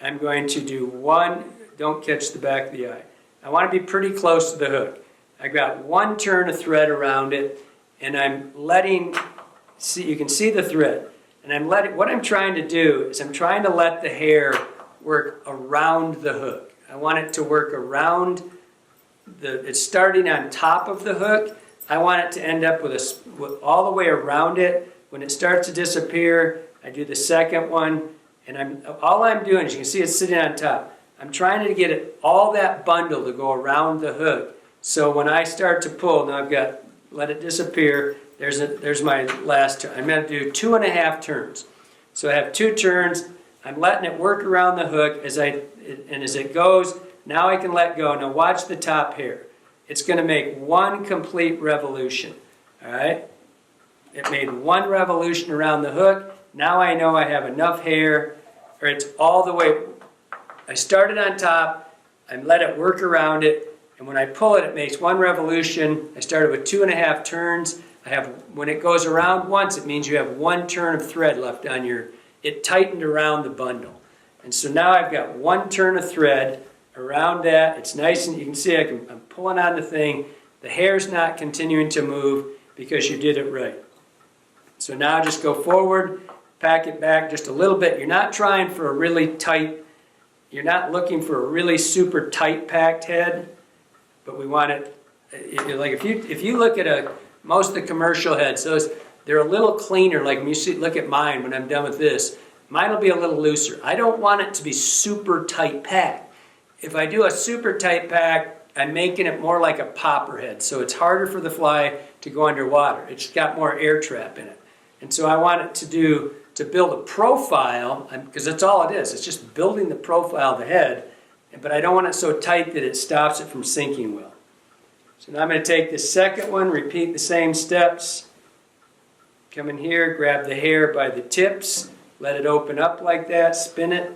I'm going to do 1, don't catch the back of the eye. I want to be pretty close to the hook. I've got 1 turn of thread around it, and I'm letting, you can see the thread. And what I'm trying to do is I'm trying to let the hair work around the hook. I want it to work around it's starting on top of the hook. I want it to end up with all the way around it. When it starts to disappear, I do the second one, and all I'm doing is, you can see it's sitting on top. I'm trying to get all that bundle to go around the hook. So when I start to pull, now let it disappear. There's my last turn. I'm going to do 2.5 turns. So I have 2 turns. I'm letting it work around the hook as it goes. Now I can let go. Now watch the top hair. It's going to make 1 complete revolution. All right? It made 1 revolution around the hook. Now I know I have enough hair, or it's all the way. I started on top. I let it work around it. And when I pull it, it makes 1 revolution. I started with 2.5 turns. when it goes around once, it means you have one turn of thread left on it tightened around the bundle. And so now I've got one turn of thread around that. It's nice, and you can see I'm pulling on the thing. The hair's not continuing to move because you did it right. So now just go forward, pack it back just a little bit. You're not trying for a really tight, you're not looking for a really super tight packed head, but we want it, like if you look at most of the commercial heads, they're a little cleaner. Like when you look at mine when I'm done with this, mine will be a little looser. I don't want it to be super tight packed. If I do a super tight pack, I'm making it more like a popper head, so it's harder for the fly to go underwater. It's got more air trap in it. And so I want it to build a profile, because that's all it is. It's just building the profile of the head, but I don't want it so tight that it stops it from sinking well. So now I'm going to take the second one, repeat the same steps. Come in here, grab the hair by the tips, let it open up like that, spin it.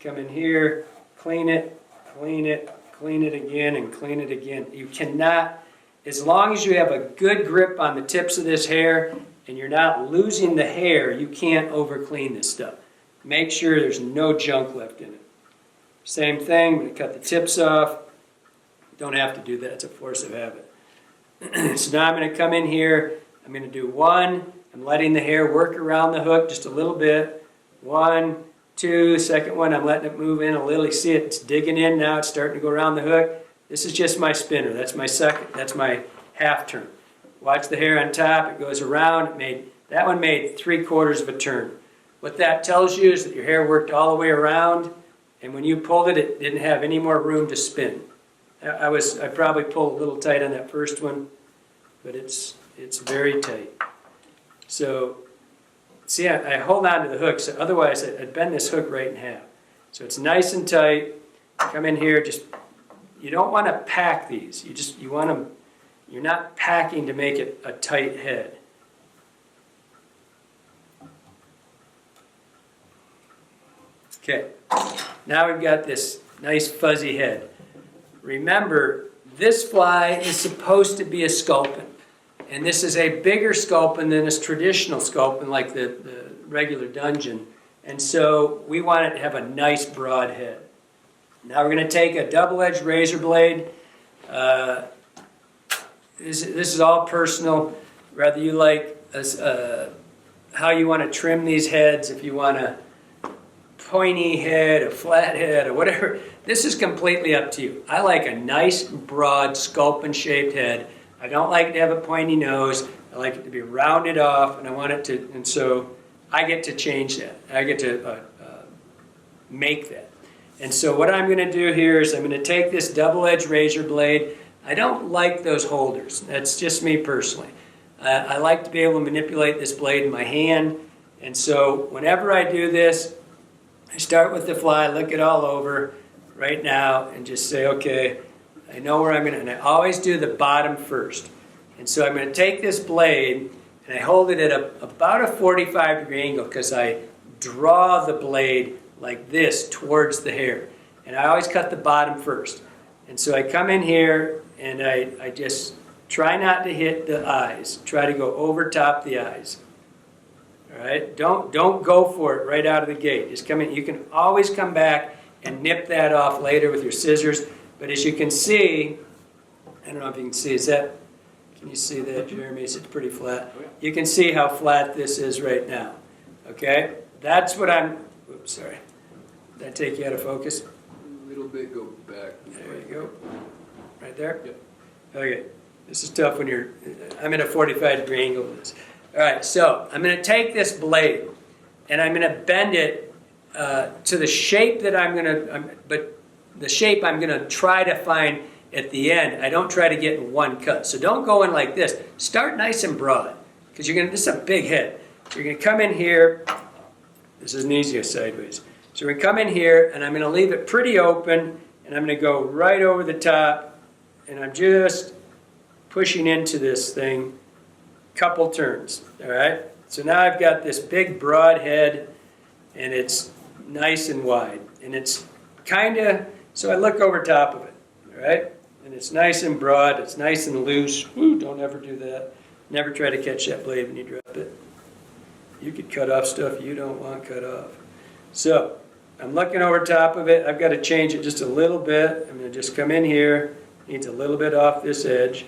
Come in here, clean it, clean it, clean it again, and clean it again. You cannot, as long as you have a good grip on the tips of this hair and you're not losing the hair, you can't over clean this stuff. Make sure there's no junk left in it. Same thing, I'm going to cut the tips off. Don't have to do that, it's a force of habit. So now I'm going to come in here, I'm going to do one, I'm letting the hair work around the hook just a little bit. 1, 2, second one, I'm letting it move in a little. You see it's digging in now, it's starting to go around the hook. This is just my spinner, that's my second, that's my half turn. Watch the hair on top, it goes around, that one made 3/4 of a turn. What that tells you is that your hair worked all the way around, and when you pulled it, it didn't have any more room to spin. I probably pulled a little tight on that first one, but it's very tight. So, see, I hold on to the hook, so otherwise I'd bend this hook right in half. So it's nice and tight. Come in here, you don't want to pack these. You want them, you're not packing to make it a tight head. Okay, now we've got this nice fuzzy head. Remember, this fly is supposed to be a sculpin. And this is a bigger sculpin than a traditional sculpin like the regular Dungeon. And so we want it to have a nice broad head. Now we're going to take a double-edged razor blade. This is all personal. Whether you like how you want to trim these heads, if you want a pointy head, a flat head, or whatever. This is completely up to you. I like a nice, broad, sculpin-shaped head. I don't like to have a pointy nose. I like it to be rounded off, and I want it to, and so I get to change that. I get to make that. And so what I'm going to do here is I'm going to take this double-edged razor blade. I don't like those holders. That's just me personally. I like to be able to manipulate this blade in my hand, and so whenever I do this, I start with the fly, look it all over right now, and just say, okay, I know where I'm going to, and I always do the bottom first. And so I'm going to take this blade, and I hold it at about a 45-degree angle, because I draw the blade like this towards the hair. And I always cut the bottom first. And so I come in here, and I just try not to hit the eyes. Try to go over top the eyes. All right? Don't go for it right out of the gate. Just come in. You can always come back and nip that off later with your scissors. But as you can see, I don't know if you can see, can you see that, Jeremy? It's pretty flat. You can see how flat this is right now. Okay? That's what oops, sorry. Did I take you out of focus? A little bit, go back. There you go. Right there? Yep. Okay. This is tough when I'm at a 45-degree angle with this. All right, so I'm going to take this blade, and I'm going to bend it to the shape that but the shape I'm going to try to find at the end. I don't try to get in one cut. So don't go in like this. Start nice and broad, because this is a big head. So you're going to come in here. This isn't easy as sideways. So we're going to come in here, and I'm going to leave it pretty open, and I'm going to go right over the top, and I'm just pushing into this thing couple turns. All right? So now I've got this big broad head, and it's nice and wide, and it's so I look over top of it. All right? And it's nice and broad, it's nice and loose. Woo, don't ever do that. Never try to catch that blade when you drop it. You could cut off stuff you don't want cut off. So, I'm looking over top of it. I've got to change it just a little bit. I'm going to just come in here. Needs a little bit off this edge.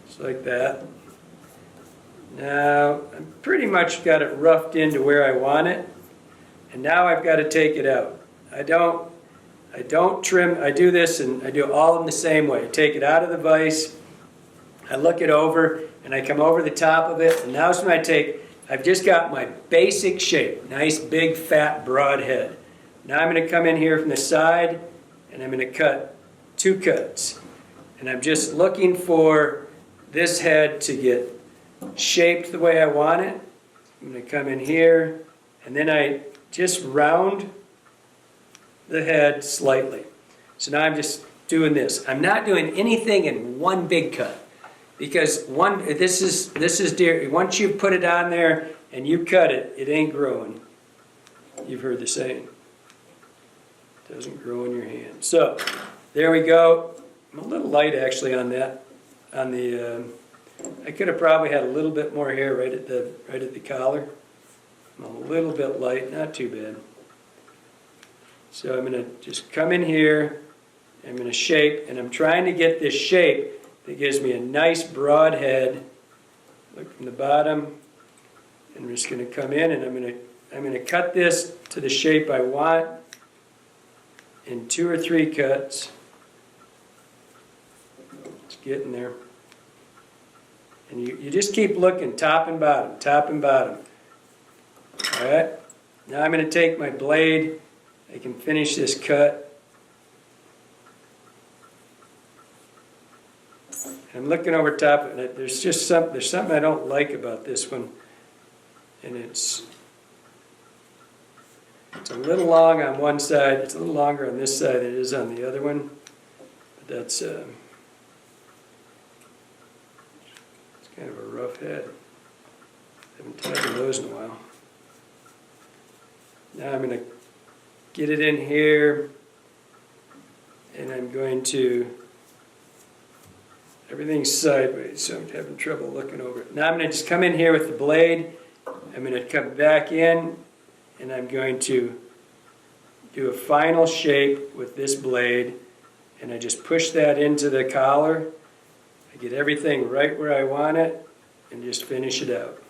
Just like that. Now, I've pretty much got it roughed into where I want it. And now I've got to take it out. I don't trim. I do this and I do all of them the same way. I take it out of the vise. I look it over and I come over the top of it. And now's when I've just got my basic shape. Nice, big, fat, broad head. Now I'm going to come in here from the side and I'm going to cut 2 cuts. And I'm just looking for this head to get shaped the way I want it. I'm going to come in here and then I just round the head slightly. So now I'm just doing this. I'm not doing anything in one big cut. Because this is deer. Once you put it on there and you cut it, it ain't growing. You've heard the saying. It doesn't grow in your hand. So there we go. I'm a little light actually on that. I could have probably had a little bit more hair right at the collar. I'm a little bit light, not too bad. So I'm going to just come in here. I'm going to shape, and I'm trying to get this shape that gives me a nice broad head. Look from the bottom, and I'm just going to come in and I'm going to cut this to the shape I want in 2 or 3 cuts. It's getting there. And you just keep looking, top and bottom, top and bottom. All right. Now I'm going to take my blade. I can finish this cut. I'm looking over top, and there's something I don't like about this one, and it's a little long on one side. It's a little longer on this side than it is on the other one. But that's it's kind of a rough head. Haven't tightened those in a while. Now I'm going to get it in here, and I'm going to. Everything's sideways, so I'm having trouble looking over it. Now I'm going to just come in here with the blade. I'm going to come back in, and I'm going to do a final shape with this blade, and I just push that into the collar. I get everything right where I want it, and just finish it out.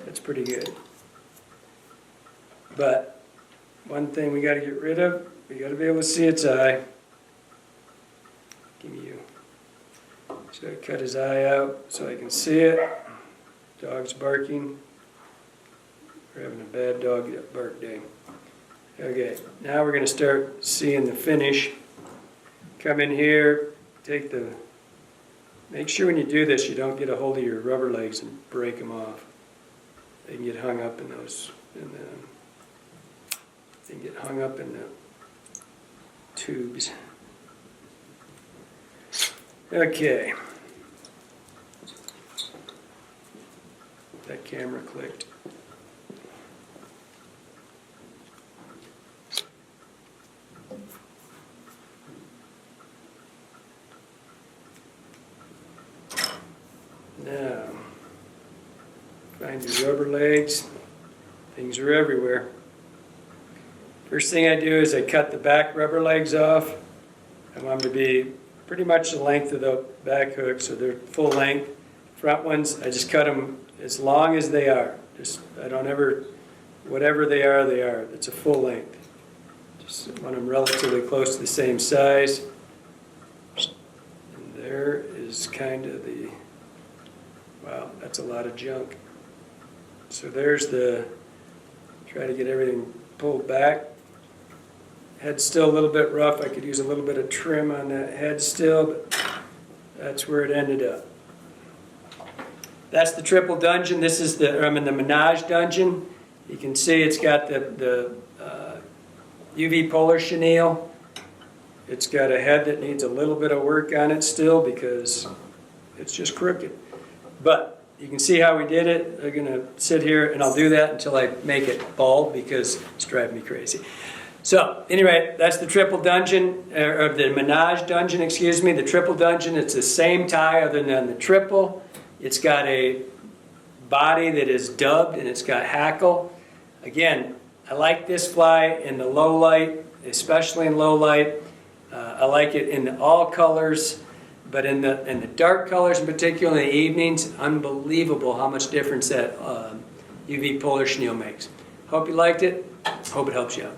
That's pretty good. But one thing we got to get rid of, we got to be able to see its eye. Give me you. So I cut his eye out so I can see it. Dog's barking. We're having a bad dog bark day. Okay, now we're going to start seeing the finish. Come in here, make sure when you do this you don't get a hold of your rubber legs and break them off. They can get hung up in those, they can get hung up in the tubes. Okay. That camera clicked. Now, find your rubber legs. Things are everywhere. First thing I do is I cut the back rubber legs off. I want them to be pretty much the length of the back hook, so they're full length. Front ones, I just cut them as long as they are. Whatever they are. It's a full length. Just want them relatively close to the same size. And there is kind of wow, that's a lot of junk. So there's try to get everything pulled back. Head's still a little bit rough. I could use a little bit of trim on that head still, but that's where it ended up. That's the Triple Dungeon. This is I'm in the Menage Dungeon. You can see it's got the UV Polar Chenille. It's got a head that needs a little bit of work on it still because it's just crooked. But you can see how we did it. I'm going to sit here and I'll do that until I make it bald because it's driving me crazy. So anyway, that's the triple dungeon, or the Menage dungeon, excuse me. The triple dungeon, it's the same tie other than the triple. It's got a body that is dubbed and it's got hackle. Again, I like this fly in the low light, especially in low light. I like it in all colors, but in the dark colors in particular, in the evenings, unbelievable how much difference that UV Polar Chenille makes. Hope you liked it. Hope it helps you out.